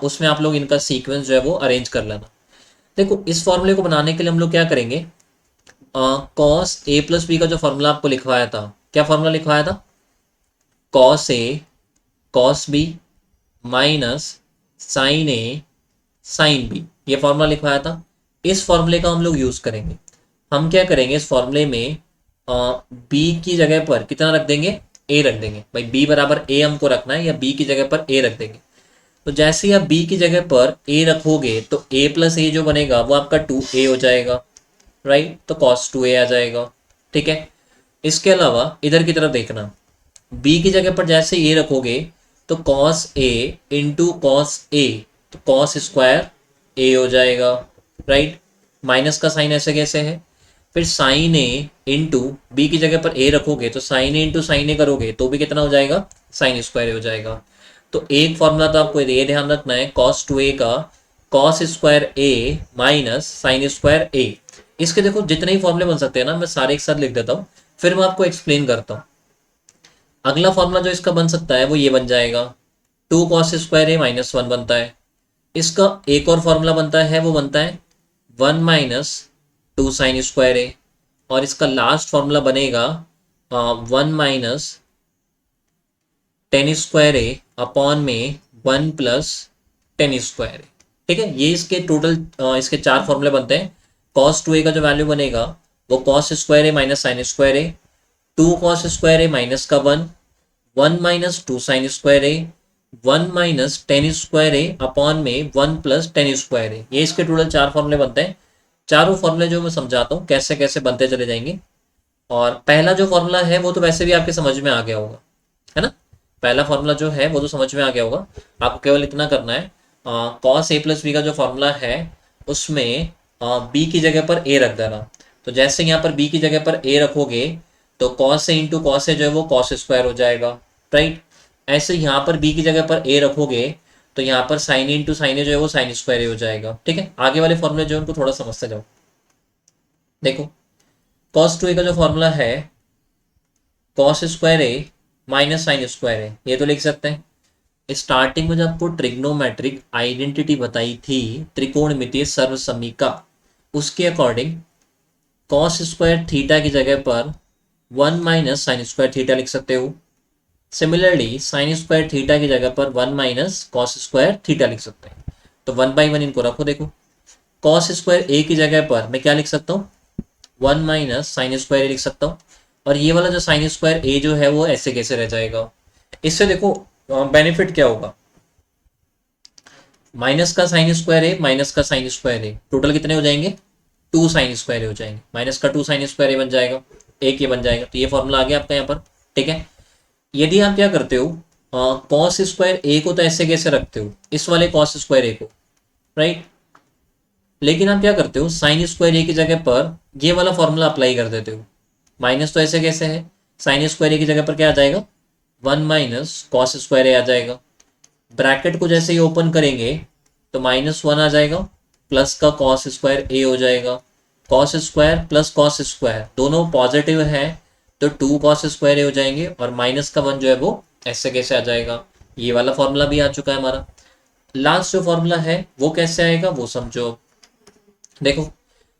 उसमें आप लोग इनका सीक्वेंस जो है वो अरेंज कर लेना। देखो, इस फॉर्मूले को बनाने के लिए हम लोग क्या करेंगे, कॉस ए प्लस बी का जो फॉर्मूला आपको लिखवाया था, क्या फॉर्मूला लिखवाया था, cos A cos B minus sine A sine B, ये फॉर्मूला लिखवाया था। इस फॉर्मूले का हम लोग यूज करेंगे। हम क्या करेंगे, इस फॉर्मूले में बी की जगह पर कितना रख देंगे, ए रख देंगे भाई, बी बराबर ए हमको रखना है, या बी की जगह पर ए रख देंगे। तो जैसे ही आप बी की जगह पर ए रखोगे तो ए प्लस ए जो बनेगा वो आपका 2a हो जाएगा, राइट। तो कॉस 2a आ जाएगा, ठीक है। इसके अलावा इधर की तरफ देखना, बी की जगह पर जैसे ए रखोगे तो cos A into cos A, तो कॉस स्क्वायर ए हो जाएगा, राइट। माइनस का साइन ऐसे कैसे है, फिर साइन ए इंटू बी की जगह पर ए रखोगे तो साइन ए इंटू साइन ए करोगे तो भी कितना हो जाएगा, साइन स्क्वायर हो जाएगा। तो एक फॉर्मूला तो आपको ये ध्यान रखना है, कॉस 2a का cos square A minus sine square ए। इसके देखो जितने ही फॉर्मूले बन सकते हैं ना, मैं सारे एक साथ लिख देता हूँ, फिर मैं आपको एक्सप्लेन करता हूँ। अगला फॉर्मूला जो इसका बन सकता है वो ये बन जाएगा, 2 कॉस स्क्वायर ए माइनस 1 बनता है। इसका एक और फॉर्मूला बनता है, वो बनता है 1 माइनस 2 साइन स्क्वायर ए, और इसका लास्ट फॉर्मूला बनेगा 1 minus tan square A upon में 1 प्लस टेन स्क्वायर ए, ठीक है। ये इसके टोटल इसके 4 फॉर्मूले बनते हैं। कॉस 2a का जो वैल्यू बनेगा वो cos square A minus sine square A, 2 cos square A minus का 1, 1 minus 2 sign square A, 1 minus tan square A upon में 1 प्लस टेन स्क्वायर ए। ये इसके टोटल 4 फॉर्मूले बनते हैं। चारों फॉर्मूले जो मैं समझाता हूँ कैसे कैसे बनते चले जाएंगे। और पहला जो फॉर्मूला है वो तो वैसे भी आपके समझ में आ गया होगा, है ना। पहला फॉर्मूला जो है वो तो समझ में आ गया होगा। आपको केवल इतना करना है, कॉस ए प्लस बी का जो फॉर्मूला है उसमें बी की जगह पर ए रख देना। तो जैसे यहाँ पर बी की जगह पर ए रखोगे तो cos A into cos A जो है वो कॉस स्क्वायर हो जाएगा, राइट। ऐसे यहाँ पर बी की जगह पर ए रखोगे तो यहाँ पर साइन इंटू साइन ए जो है वो साइन स्क्वायर ए हो जाएगा, ठीक है। आगे वाले फॉर्मूले जो है उनको थोड़ा समझते जाओ। देखो, कॉस 2a का जो फॉर्मूला है cos square A minus sine square ए, ये तो लिख सकते हैं। स्टार्टिंग में जब आपको ट्रिग्नोमेट्रिक आइडेंटिटी बताई थी, त्रिकोणमितीय सर्वसमीका, उसके अकॉर्डिंग कॉस स्क्वायर थीटा की जगह पर 1 माइनस साइन स्क्वायर थीटा लिख सकते हो। सिमिलरली साइन स्क्वायर थीटा की जगह पर 1 माइनस कॉस स्क्वायर थीटा लिख सकते हैं। तो 1/1 इनको रखो। देखो, कॉस स्क्वायर ए की जगह पर मैं क्या लिख सकता हूँ, 1 माइनस साइन स्क्वायर ए लिख सकता हूँ। और ये वाला जो साइन स्क्वायर ए जो है वो ऐसे कैसे रह जाएगा। इससे देखो बेनिफिट क्या होगा, माइनस का साइन स्क्वायर ए माइनस का साइन स्क्वायर ए टोटल कितने हो जाएंगे, 2 साइन स्क्वायर ए हो जाएंगे। माइनस का 2 साइन स्क्वायर ए बन जाएगा, एक ये बन जाएगा। तो ये फॉर्मूला आ गया आपका यहाँ पर, ठीक है। यदि आप क्या करते हो, कॉस स्क्वायर ए को तो ऐसे कैसे रखते हो, इस वाले कॉस स्क्वायर ए को, राइट। लेकिन आप क्या करते हो, साइन स्क्वायर ए की जगह पर ये वाला फॉर्मूला अप्लाई कर देते हो। माइनस तो ऐसे कैसे है, साइन स्क्वायर ए की जगह पर क्या आ जाएगा, 1 माइनस कॉस स्क्वायर ए आ जाएगा। ब्रैकेट को जैसे ही ओपन करेंगे तो -1 आ जाएगा, प्लस का कॉस स्क्वायर ए हो जाएगा। Cos square plus cos square दोनों पॉजिटिव है तो 2 कॉस स्क्वायर ए हो जाएंगे, और माइनस का 1 जो है वो ऐसे कैसे आ जाएगा। ये वाला फॉर्मूला भी आ चुका है हमारा। लास्ट जो फॉर्मूला है वो कैसे आएगा वो समझो। देखो,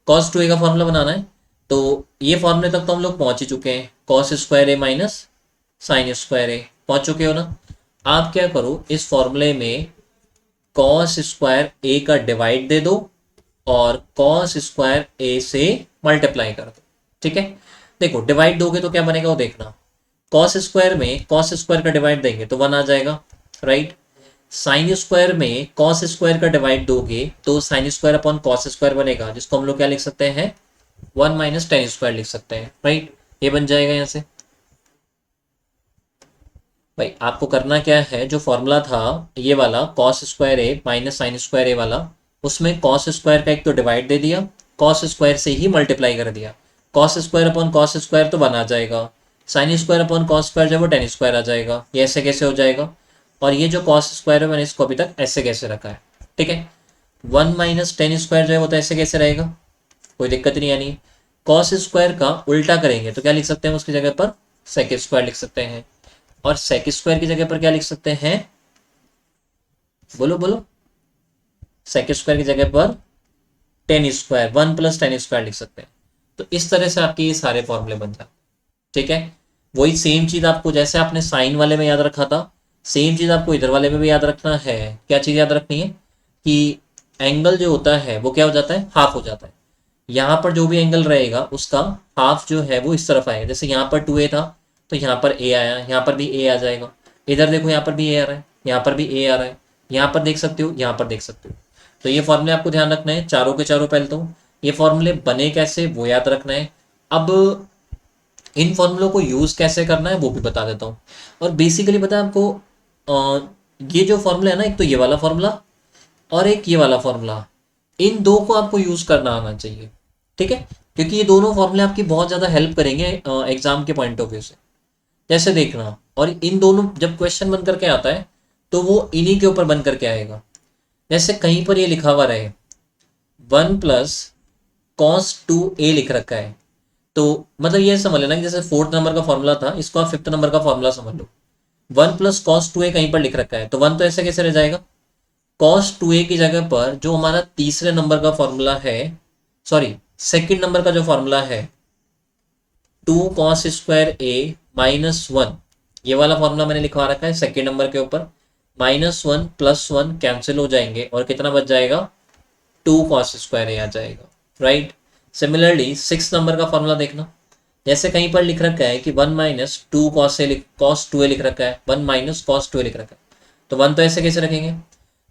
कॉस 2a का फॉर्मूला बनाना है तो ये फॉर्मूले तक तो हम लोग पहुंच ही चुके हैं, cos square A minus sine square ए, पहुंच चुके हो ना। आप क्या करो, इस फॉर्मूले में कॉस स्क्वायर ए का डिवाइड दे दो और कॉस स्क्वायर ए से मल्टीप्लाई कर दो, ठीक है। देखो डिवाइड दोगे तो क्या बनेगा वो देखना। कॉस स्क्वायर में कॉस स्क्वायर का डिवाइड देंगे तो 1 आ जाएगा, राइट। साइन स्क्वायर में कॉस स्क्वायर का डिवाइड दोगे तो sine square upon cos square बनेगा, जिसको हम लोग क्या लिख सकते हैं, 1 माइनस टेन स्क्वायर लिख सकते हैं, राइट। ये बन जाएगा यहाँ से। भाई आपको करना क्या है, जो फॉर्मूला था ये वाला cos square A minus sine square ए वाला, उसमें कॉस स्क्वायर का एक तो डिवाइड दे दिया, कॉस स्क्वायर से ही मल्टीप्लाई कर दिया। Cos square upon cos square तो 1 आ जाएगा, sine square upon cos square जब वो टेन स्क्वायर आ जाएगा। ये ऐसे कैसे हो जाएगा, और ये जो कॉस स्क्वायर है मैंने इसको अभी तक ऐसे कैसे रखा है, ठीक है। 1 माइनस टेन स्क्वायर जो है वो तो ऐसे कैसे रहेगा, कोई दिक्कत नहीं आनी। कॉस स्क्वायर का उल्टा करेंगे तो क्या लिख सकते हैं, उसकी जगह पर सेक स्क्वायर लिख सकते हैं, और सेक स्क्वायर की जगह पर क्या लिख सकते हैं, बोलो बोलो, सेक स्क्वायर की जगह पर ten square, 1 plus tan square लिख सकते हैं। तो इस तरह से आपके ये सारे फॉर्मूले बन जाते हैं, ठीक है। वही सेम चीज आपको जैसे आपने साइन वाले में याद रखा था, सेम चीज आपको इधर वाले में भी याद रखना है। क्या चीज याद रखनी है कि एंगल जो होता है वो क्या हो जाता है, हाफ हो जाता है। यहाँ पर जो भी एंगल रहेगा उसका हाफ जो है वो इस तरफ आएगा। जैसे यहाँ पर 2a था तो यहाँ पर a आया, यहाँ पर भी a आ जाएगा। इधर देखो यहाँ पर भी a आ रहा है, यहाँ पर भी a आ रहा है, यहाँ पर देख सकते हो, यहाँ पर देख सकते हो। तो ये फॉर्मूले आपको ध्यान रखना है चारों के चारों। पहले तो ये फॉर्मूले बने कैसे वो याद रखना है। अब इन फॉर्मूलों को यूज कैसे करना है वो भी बता देता हूँ। और बेसिकली पता है आपको, ये जो फॉर्मूला है ना, एक तो ये वाला फॉर्मूला और एक ये वाला फॉर्मूला, इन दो को आपको यूज करना आना चाहिए, ठीक है। क्योंकि ये दोनों फॉर्मूले आपकी बहुत ज़्यादा हेल्प करेंगे एग्जाम के पॉइंट ऑफ व्यू से। जैसे देखना, और इन दोनों जब क्वेश्चन बन करके आता है तो वो इन्हीं के ऊपर बन करके आएगा। जैसे कहीं पर ये लिखा हुआ रहे 1 प्लस कॉस 2a लिख रखा है, तो मतलब ये समझ लेना कि जैसे 4th नंबर का फॉर्मूला था, इसको आप 5th नंबर का फॉर्मूला समझ लो। 1 प्लस कॉस 2a कहीं पर लिख रखा है तो 1 तो ऐसे कैसे रह जाएगा, कॉस 2a की जगह पर जो हमारा तीसरे नंबर का फॉर्मूला है, सॉरी सेकंड नंबर का जो फॉर्मूला है 2 कॉस स्क्वायर ए माइनस 1, ये वाला फॉर्मूला मैंने लिखवा रखा है सेकंड नंबर के ऊपर। -1 + 1 कैंसिल हो जाएंगे और कितना बच जाएगा, 2 कॉस स्क्वायर ए आ जाएगा, राइट। सिमिलरली 6 नंबर का फॉर्मूला देखना, जैसे कहीं पर लिख रखा है कि 1 माइनस 2 कॉस 2a लिख रखा है, 1 माइनस कॉस 2a लिख रखा है, तो 1 तो ऐसे कैसे रखेंगे।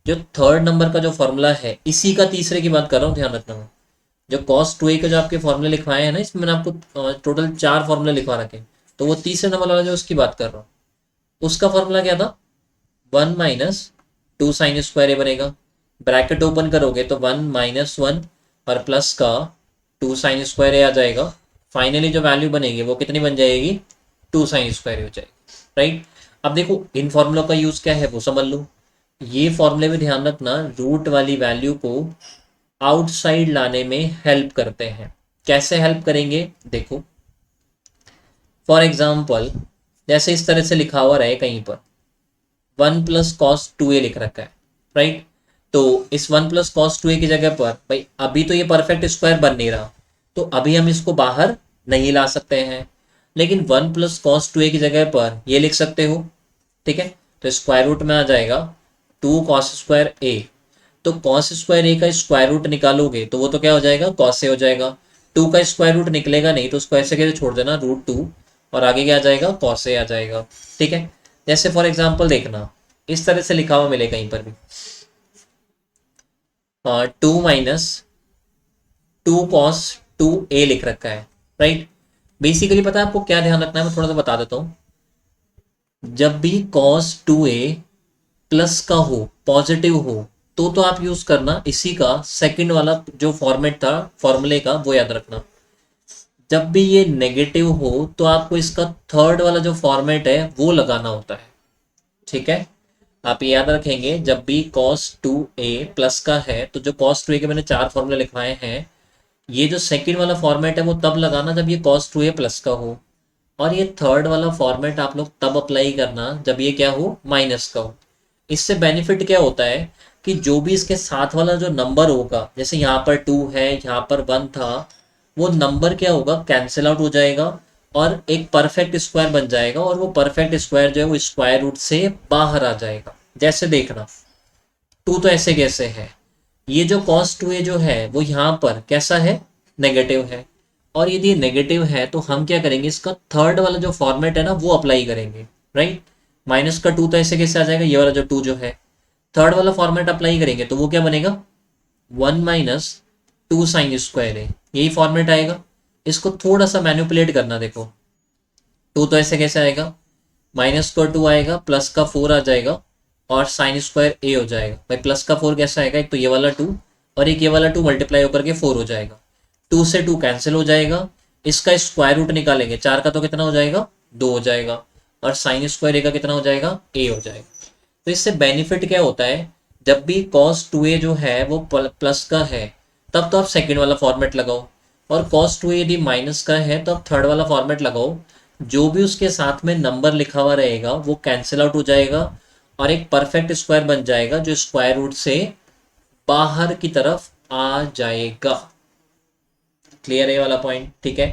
जो थर्ड नंबर का जो फॉर्मूला है इसी का तीसरे की बात कर रहा हूँ, ध्यान रखना। जो कॉस 2a के जो आपके फॉर्मूले लिखवाए हैं ना, इसमें मैंने आपको टोटल 4 फॉर्मूले लिखवा रखे हैं, तो वो तीसरे नंबर वाला जो उसकी बात कर रहा हूँ, उसका फॉर्मूला क्या था, 1 माइनस 2 साइन स्क्वायर ए बनेगा। ब्रैकेट ओपन करोगे तो 1 - 1 और प्लस का 2 साइन स्क्वायर ए आ जाएगा। फाइनली जो वैल्यू बनेगी वो कितनी बन जाएगी, 2 साइन स्क्वायर ए हो जाएगी, राइट। अब देखो इन फॉर्मूलों का यूज क्या है वो समझ लो। ये फॉर्मूले में ध्यान रखना, रूट वाली वैल्यू को आउटसाइड लाने में हेल्प करते हैं। कैसे हेल्प करेंगे देखो, फॉर एग्जाम्पल जैसे इस तरह से लिखा हुआ रहे कहीं पर 1 प्लस कॉस 2a लिख रखा है, राइट। तो इस 1 प्लस कॉस 2a की जगह पर भाई अभी तो ये परफेक्ट स्क्वायर बन नहीं रहा, तो अभी हम इसको बाहर नहीं ला सकते हैं, लेकिन 1 प्लस कॉस 2a की जगह पर ये लिख सकते हो, ठीक है। तो स्क्वायर रूट में आ जाएगा 2 कॉस स्क्वायर ए। तो कॉस स्क्वायर ए का स्क्वायर रूट निकालोगे तो वो तो क्या हो जाएगा, कॉस ए हो जाएगा। 2 का स्क्वायर रूट निकलेगा नहीं तो उसको ऐसे कैसे छोड़ देना, √2, और आगे क्या आ जाएगा, कॉस ए आ जाएगा, ठीक है। जैसे फॉर एग्जाम्पल देखना, इस तरह से लिखा हुआ मिले कहीं पर भी 2 माइनस 2 कॉस 2a लिख रखा है, राइट। बेसिकली पता है आपको क्या ध्यान रखना है, मैं थोड़ा सा बता देता हूँ। जब भी cos 2a प्लस का हो, पॉजिटिव हो, तो आप यूज करना इसी का सेकंड वाला जो फॉर्मेट था फॉर्मूले का, वो याद रखना। जब भी ये नेगेटिव हो तो आपको इसका थर्ड वाला जो फॉर्मेट है वो लगाना होता है, ठीक है। आप ये याद रखेंगे, जब भी cos 2a प्लस का है तो जो cos 2a के मैंने 4 फॉर्मूले लिखवाए हैं, ये जो सेकंड वाला फॉर्मेट है वो तब लगाना जब ये cos 2a प्लस का हो, और ये थर्ड वाला फॉर्मेट आप लोग तब अप्लाई करना जब ये क्या हो, माइनस का हो। इससे बेनिफिट क्या होता है कि जो भी इसके साथ वाला जो नंबर होगा, जैसे यहाँ पर 2 है, यहाँ पर 1 था, वो नंबर क्या होगा, कैंसिल आउट हो जाएगा और एक परफेक्ट स्क्वायर बन जाएगा, और वो परफेक्ट स्क्वायर जो है वो स्क्वायर रूट से बाहर आ जाएगा। जैसे देखना 2 तो ऐसे कैसे है, ये जो cos 2a जो है वो यहाँ पर कैसा है, नेगेटिव है, और यदि नेगेटिव है तो हम क्या करेंगे, इसका थर्ड वाला जो फॉर्मेट है ना वो अप्लाई करेंगे, राइट। माइनस का टू तो ऐसे कैसे आ जाएगा, ये वाला जो टू जो है, थर्ड वाला फॉर्मेट अप्लाई करेंगे तो वो क्या बनेगा, one minus two sine square है, यही फॉर्मेट आएगा। इसको थोड़ा सा मैनिपुलेट करना, देखो टू तो ऐसे कैसे आएगा, माइनस का टू आएगा, प्लस का फोर आ जाएगा और साइन स्क्वायर ए हो जाएगा। भाई प्लस का फोर कैसा आएगा, एक तो ये वाला टू और एक ये वाला टू मल्टीप्लाई होकर के फोर हो जाएगा। टू से टू कैंसिल हो जाएगा, इसका स्क्वायर रूट निकालेंगे, चार का तो कितना हो जाएगा, दो हो जाएगा, और साइन स्क्वायर ए का कितना हो जाएगा, ए हो जाएगा। तो इससे बेनिफिट क्या होता है, जब भी कॉस टू ए जो है वो प्लस का है तब तो आप सेकेंड वाला फॉर्मेट लगाओ, और कॉस टू ए यदि माइनस का है तो आप थर्ड वाला फॉर्मेट लगाओ। जो भी उसके साथ में नंबर लिखा हुआ रहेगा वो कैंसिल आउट हो जाएगा और एक परफेक्ट स्क्वायर बन जाएगा जो स्क्वायर रूट से बाहर की तरफ आ जाएगा। क्लियर है ये वाला पॉइंट, ठीक है।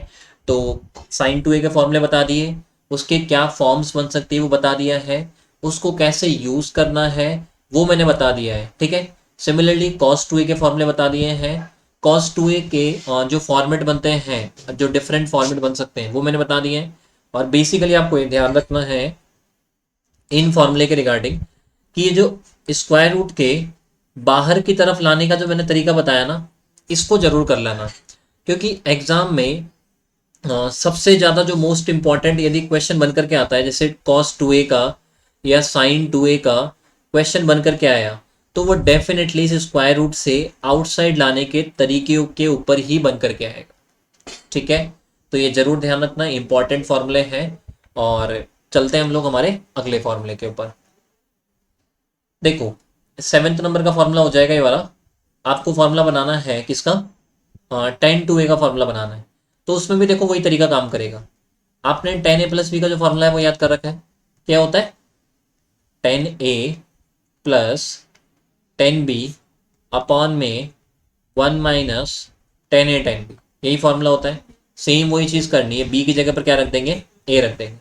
तो साइन टू ए के फॉर्मूले बता दिए, उसके क्या फॉर्म्स बन सकती है वो बता दिया है, उसको कैसे यूज करना है वो मैंने बता दिया है, ठीक है। सिमिलरली कॉस टू ए के फॉर्मूले बता दिए हैं, कॉस टू ए के जो फॉर्मेट बनते हैं, जो डिफरेंट फॉर्मेट बन सकते हैं वो मैंने बता दिए हैं। और बेसिकली आपको ये ध्यान रखना है इन फॉर्मूले के रिगार्डिंग कि ये जो स्क्वायर रूट के बाहर की तरफ लाने का जो मैंने तरीका बताया ना, इसको जरूर कर लेना, क्योंकि एग्जाम में सबसे ज़्यादा जो मोस्ट इंपॉर्टेंट यदि क्वेश्चन बन करके आता है, जैसे कॉस टू ए का या साइन टू ए का क्वेश्चन बन करके आया, तो वो डेफिनेटली इस स्क्वायर रूट से आउटसाइड लाने के तरीके के ऊपर ही बन करके आएगा, ठीक है। तो ये जरूर ध्यान रखना, इंपॉर्टेंट फॉर्मूले हैं। और चलते हैं हम लोग हमारे अगले फॉर्मूले के ऊपर। देखो सेवेंथ नंबर का फॉर्मूला हो जाएगा ये वाला। आपको फॉर्मूला बनाना है किसका, टेन टू ए का फॉर्मूला बनाना है। तो उसमें भी देखो वही तरीका काम करेगा। आपने टेन ए प्लस बी का जो फॉर्मूला है वो याद कर रखा है, क्या होता है, ten A plus ten B upon में वन माइनस टेन ए टेन बी, यही फॉर्मूला होता है। सेम वही चीज़ करनी है, बी की जगह पर क्या रख देंगे, ए रख देंगे।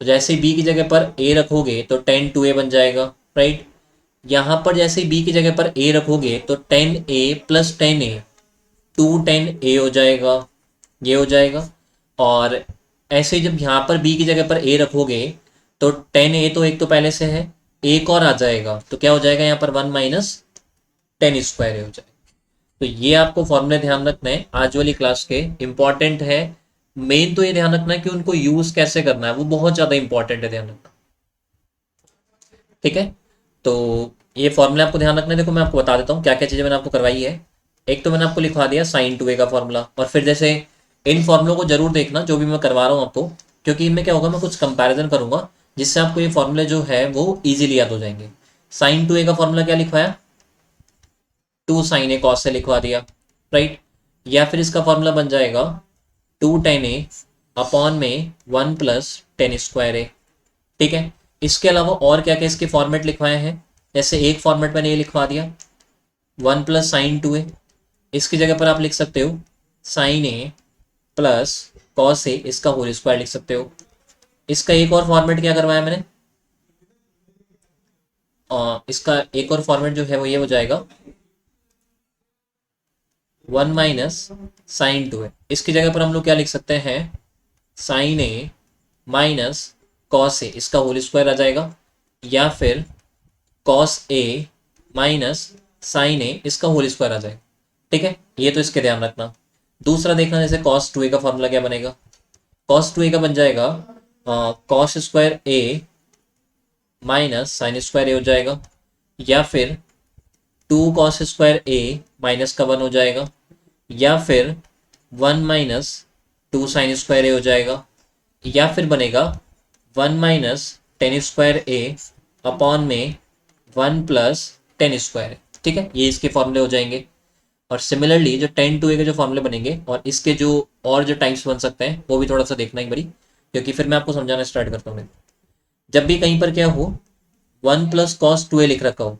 तो जैसे ही बी की जगह पर ए रखोगे तो टेन टू ए बन जाएगा, राइट। यहाँ पर जैसे ही बी की जगह पर ए रखोगे तो tan A plus tan A, two tan A हो जाएगा, ये हो जाएगा। और ऐसे ही जब यहाँ पर बी की जगह पर ए रखोगे तो टेन ए तो एक तो पहले से है, एक और आ जाएगा, तो क्या हो जाएगा यहाँ पर वन माइनस टेन स्क्वायर हो जाएगा। तो ये आपको फॉर्मूले ध्यान रखना है, आज वाली क्लास के इंपॉर्टेंट है। मेन तो ये ध्यान रखना है कि उनको यूज कैसे करना है, वो बहुत ज्यादा इंपॉर्टेंट है, ध्यान रखना, ठीक है। तो ये फॉर्मूले आपको ध्यान रखना है। देखो मैं आपको बता देता हूँ क्या क्या चीजें मैंने आपको करवाई है। एक तो मैंने आपको लिखवा दिया साइन टू ए का फॉर्मूला, और फिर जैसे इन फॉर्मूलों को जरूर देखना जो भी मैं करवा रहा हूँ आपको, क्योंकि इनमें क्या होगा, मैं कुछ कंपैरिजन करूंगा जिससे आपको ये फॉर्मूले जो है वो इजीली याद हो जाएंगे। साइन टू ए का फॉर्मूला क्या लिखवाया, टू साइन ए कॉस से लिखवा दिया, राइट। या फिर इसका फॉर्मूला बन जाएगा टू टेन ए अपॉन में वन प्लस टेन स्क्वायर ए, ठीक है। इसके अलावा और क्या क्या इसके फॉर्मेट लिखवाए हैं, जैसे एक फॉर्मेट मैंने ये लिखवा दिया वन प्लस साइन टू ए, इसकी जगह पर आप लिख सकते हो साइन ए प्लस कॉस ए, इसका होल स्क्वायर लिख सकते हो। इसका एक और फॉर्मेट क्या करवाया मैंने, इसका एक और फॉर्मेट जो है वो ये हो जाएगा वन माइनस साइन टू ए, इसकी जगह पर हम लोग क्या लिख सकते हैं, साइन ए माइनस कॉस ए, इसका होल स्क्वायर आ जाएगा। या फिर कॉस ए माइनस साइन ए, इसका होल स्क्वायर आ जाएगा, ठीक है। ये तो इसके ध्यान रखना। दूसरा देखना, जैसे कॉस टू ए का फॉर्मूला क्या बनेगा, कॉस टू ए का बन जाएगा cos square A minus sine square A हो जाएगा। या फिर two cos square A minus का वन हो जाएगा। या फिर one minus two sine square A हो जाएगा। या फिर बनेगा one minus tan square A upon में वन प्लस टेन स्क्वायर, ठीक है। ये इसके फॉर्मूले हो जाएंगे। और सिमिलरली जो टेन टू ए के जो फॉर्मूले बनेंगे और इसके जो और जो टाइप्स बन सकते हैं वो भी थोड़ा सा देखना एक बारी, क्योंकि फिर मैं आपको समझाना स्टार्ट करता हूँ। जब भी कहीं पर क्या हो वन प्लस कॉस टू ए लिख रखा हो,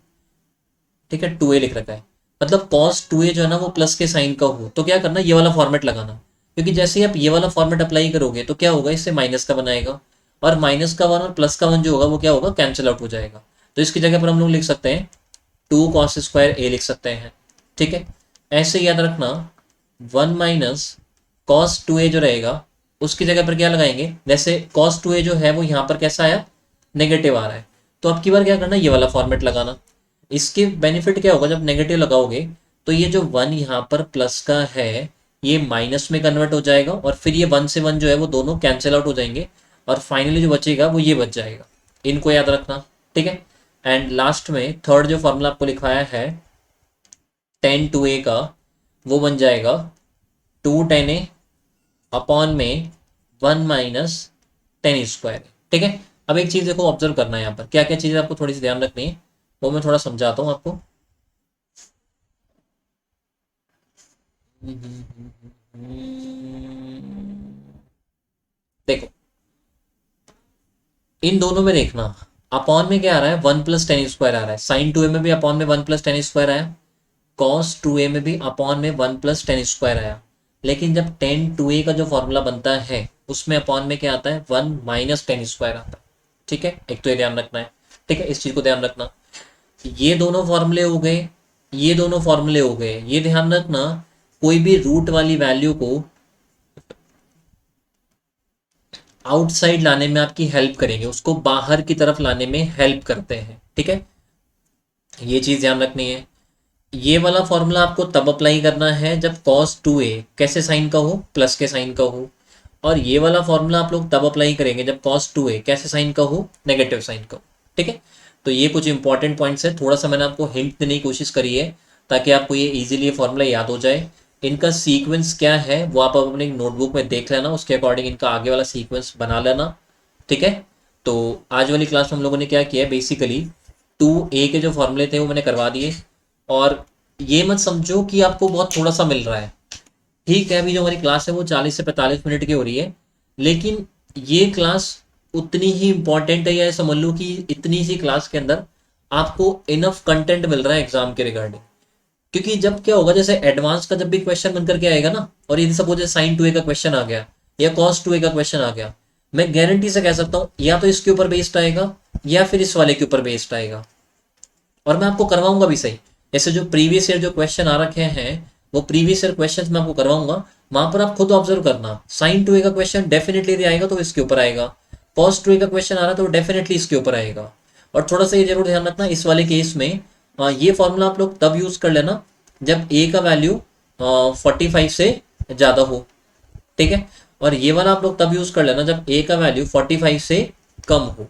ठीक है, टू ए लिख रखा है, मतलब कॉस टू ए जो है ना वो प्लस के साइन का हो, तो क्या करना, ये वाला फॉर्मेट लगाना, क्योंकि जैसे ही आप ये वाला फॉर्मेट अप्लाई करोगे तो क्या होगा, इससे माइनस का बनाएगा, और माइनस का वन और प्लस का वन जो होगा वो क्या होगा, कैंसिल आउट हो जाएगा। तो इसकी जगह पर हम लोग लिख सकते हैं टू कॉस स्क्वायर ए लिख सकते हैं, ठीक है। ऐसे याद रखना वन माइनस कॉस टू ए जो रहेगा उसकी जगह पर क्या लगाएंगे, जैसे कॉस टू ए जो है वो यहाँ पर कैसा आया, नेगेटिव आ रहा है, तो अब की बार क्या करना, ये वाला फॉर्मेट लगाना। इसके बेनिफिट क्या होगा, जब नेगेटिव लगाओगे तो ये जो वन यहाँ पर प्लस का है ये माइनस में कन्वर्ट हो जाएगा, और फिर ये वन से वन जो है वो दोनों कैंसिल आउट हो जाएंगे, और फाइनली जो बचेगा वो ये बच जाएगा। इनको याद रखना, ठीक है। एंड लास्ट में थर्ड जो फॉर्मूला आपको लिखवाया है टेन टू ए का, वो बन जाएगा टू टेन ए अपॉन में वन माइनस टेन स्क्वायर, ठीक है। अब एक चीज देखो, ऑब्जर्व करना है यहाँ पर क्या क्या चीजें आपको थोड़ी सी ध्यान रखनी है, वो मैं थोड़ा समझाता हूँ आपको। देखो इन दोनों में देखना, अपॉन में क्या आ रहा है, वन प्लस टेन स्क्वायर आ रहा है, साइन टू ए में भी अपॉन में वन प्लस टेन स्क्वायर आया, कॉस टू ए में भी अपॉन में वन प्लस टेन स्क्वायर आया। लेकिन जब टेन टू ए का जो फॉर्मूला बनता है उसमें अपॉन में क्या आता है, वन माइनस टेन स्क्वायर आता है, ठीक है। एक तो ये ध्यान रखना है, ठीक है, इस चीज को ध्यान रखना। ये दोनों फॉर्मूले हो गए, ये दोनों फॉर्मूले हो गए, ये ध्यान रखना, कोई भी रूट वाली वैल्यू को आउटसाइड लाने में आपकी हेल्प करेंगे, उसको बाहर की तरफ लाने में हेल्प करते हैं, ठीक है। ये चीज ध्यान रखनी है। ये वाला फॉर्मूला आपको तब अप्लाई करना है जब cos 2a कैसे साइन का हो, प्लस के साइन का हो, और ये वाला फॉर्मूला आप लोग तब अप्लाई करेंगे जब cos 2a कैसे साइन का हो, नेगेटिव साइन का हो, ठीक है। तो ये कुछ इंपॉर्टेंट पॉइंट्स है, थोड़ा सा मैंने आपको हिंट देने की कोशिश करी है ताकि आपको ये इजीली ये फॉर्मूला याद हो जाए। इनका सीक्वेंस क्या है वो आप अपने नोटबुक में देख लेना, उसके अकॉर्डिंग इनका आगे वाला सीक्वेंस बना लेना, ठीक है। तो आज वाली क्लास में हम लोगों ने क्या किया है, बेसिकली 2a के जो फॉर्मूले थे वो मैंने करवा दिए। और ये मत समझो कि आपको बहुत थोड़ा सा मिल रहा है, ठीक है। अभी जो हमारी क्लास है वो 40 से 45 मिनट की हो रही है, लेकिन ये क्लास उतनी ही इंपॉर्टेंट है, या समझ लो कि इतनी सी क्लास के अंदर आपको इनफ कंटेंट मिल रहा है एग्जाम के रिगार्डिंग। क्योंकि जब क्या होगा, जैसे एडवांस का जब भी क्वेश्चन बन करके आएगा ना, और यदि सपोज साइन टू ए का क्वेश्चन आ गया या कॉस टू ए का क्वेश्चन आ गया, मैं गारंटी से कह सकता हूँ या तो इसके ऊपर बेस्ड आएगा या फिर इस वाले के ऊपर बेस्ड आएगा, और मैं आपको करवाऊंगा भी सही। जैसे जो प्रीवियस ईयर जो क्वेश्चन आ रखे हैं वो प्रीवियस ईयर क्वेश्चन मैं आपको करवाऊंगा, वहां पर आप खुद ऑब्जर्व करना, साइन टू ए का क्वेश्चन डेफिनेटली आएगा तो इसके ऊपर आएगा, कॉस टू ए का क्वेश्चन आ रहा है तो डेफिनेटली इसके ऊपर आएगा। और थोड़ा सा ये जरूर ध्यान रखना, इस वाले केस में ये फॉर्मूला आप लोग तब यूज कर लेना जब ए का वैल्यू 45 से ज्यादा हो, ठीक है। और ये वाला आप लोग तब यूज कर लेना जब ए का वैल्यू 45 से कम हो।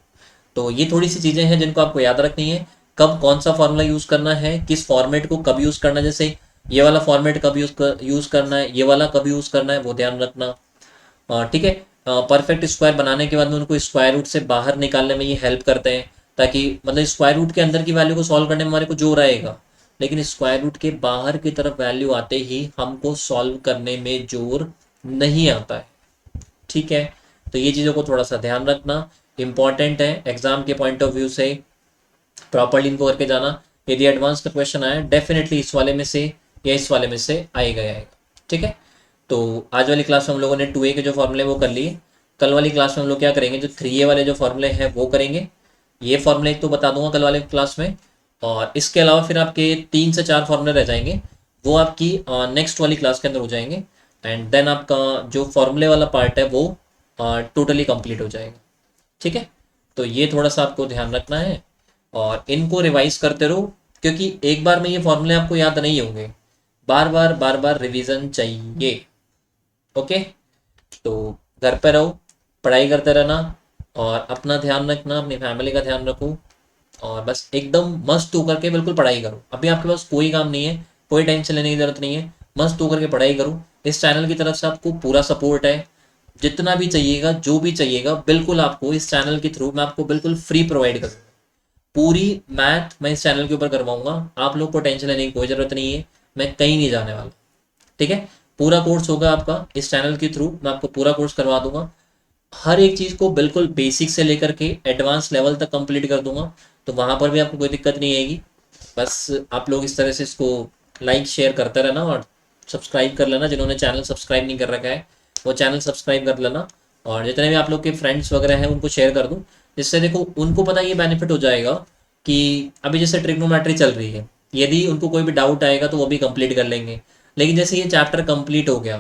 तो ये थोड़ी सी चीजें हैं जिनको आपको याद रखनी है, कब कौन सा फॉर्मूला यूज करना है, किस फॉर्मेट को कब यूज करना है, जैसे ये वाला फॉर्मेट कब यूज करना है, ये वाला कब यूज करना है, वो ध्यान रखना, ठीक है। परफेक्ट स्क्वायर बनाने के बाद में उनको स्क्वायर रूट से बाहर निकालने में ये हेल्प करते हैं, ताकि मतलब स्क्वायर रूट के अंदर की वैल्यू को सॉल्व करने में हमारे को जोर आएगा, लेकिन स्क्वायर रूट के बाहर की तरफ वैल्यू आते ही हमको सॉल्व करने में जोर नहीं आता है, ठीक है। तो ये चीज़ों को थोड़ा सा ध्यान रखना, इंपॉर्टेंट है एग्जाम के पॉइंट ऑफ व्यू से, प्रॉपरली इनको करके जाना। यदि एडवांस का क्वेश्चन आया डेफिनेटली इस वाले में से या इस वाले में से आएगा ही आएगा, ठीक है। तो आज वाली क्लास में हम लोगों ने 2a के जो फॉर्मूले वो कर लिए, कल वाली क्लास में हम लोग क्या करेंगे, जो 3a वाले जो फॉर्मूले हैं वो करेंगे। ये फॉर्मूले तो बता दूंगा कल वाले क्लास में, और इसके अलावा फिर आपके 3 से 4 फॉर्मूले रह जाएंगे, वो आपकी नेक्स्ट वाली क्लास के अंदर हो जाएंगे, एंड देन आपका जो फॉर्मूले वाला पार्ट है वो टोटली कंप्लीट हो जाएगा, ठीक है। तो ये थोड़ा सा आपको ध्यान रखना है और इनको रिवाइज करते रहो, क्योंकि एक बार में ये फॉर्मूले आपको याद नहीं होंगे, बार बार रिवीजन चाहिए, ओके। तो घर पे रहो, पढ़ाई करते रहना, और अपना ध्यान रखना, अपनी फैमिली का ध्यान रखो, और बस एकदम मस्त होकर के बिल्कुल पढ़ाई करो। अभी आपके पास कोई काम नहीं है, कोई टेंशन लेने की जरूरत नहीं है, मस्त होकर के पढ़ाई करो। इस चैनल की तरफ से आपको पूरा सपोर्ट है, जितना भी चाहिएगा जो भी चाहिएगा बिल्कुल आपको इस चैनल के थ्रू मैं आपको बिल्कुल फ्री प्रोवाइड करूँगा। पूरी मैथ मैं इस चैनल के ऊपर करवाऊंगा, आप लोग को टेंशन लेने की कोई ज़रूरत नहीं है, मैं कहीं नहीं जाने वाला, ठीक है। पूरा कोर्स होगा आपका इस चैनल के थ्रू, मैं आपको पूरा कोर्स करवा दूंगा, हर एक चीज़ को बिल्कुल बेसिक से लेकर के एडवांस लेवल तक कंप्लीट कर दूंगा, तो वहाँ पर भी आपको कोई दिक्कत नहीं आएगी। बस आप लोग इस तरह से इसको लाइक शेयर करते रहना, और सब्सक्राइब कर लेना, जिन्होंने चैनल सब्सक्राइब नहीं कर रखा है वो चैनल सब्सक्राइब कर लेना, और जितने भी आप लोग के फ्रेंड्स वगैरह हैं उनको शेयर कर दूँ, जिससे देखो उनको पता ये बेनिफिट हो जाएगा कि अभी जैसे ट्रिग्नोमेट्री चल रही है, यदि उनको कोई भी डाउट आएगा तो वो भी कंप्लीट कर लेंगे। लेकिन जैसे ये चैप्टर कंप्लीट हो गया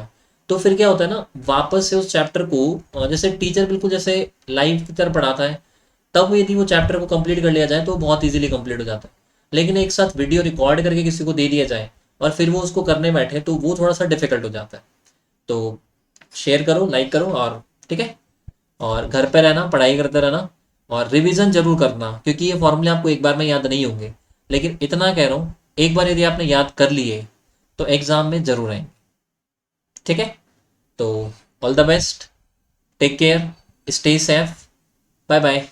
तो फिर क्या होता है ना, वापस से उस चैप्टर को जैसे टीचर बिल्कुल जैसे लाइव की तरह पढ़ाता है, तब यदि वो चैप्टर को कंप्लीट कर लिया जाए तो बहुत इजीली कंप्लीट हो जाता है। लेकिन एक साथ वीडियो रिकॉर्ड करके किसी को दे दिया जाए और फिर वो उसको करने बैठे तो वो थोड़ा सा डिफिकल्ट हो जाता है। तो शेयर करो, लाइक करो, और ठीक है। और घर पे रहना, पढ़ाई करते रहना, और रिवीजन जरूर करना, क्योंकि ये फॉर्मूले आपको एक बार में याद नहीं होंगे। लेकिन इतना कह रहा हूँ, एक बार यदि आपने याद कर लिए तो एग्जाम में जरूर आएंगे। ठीक है। तो all the best, take care, stay safe, bye bye.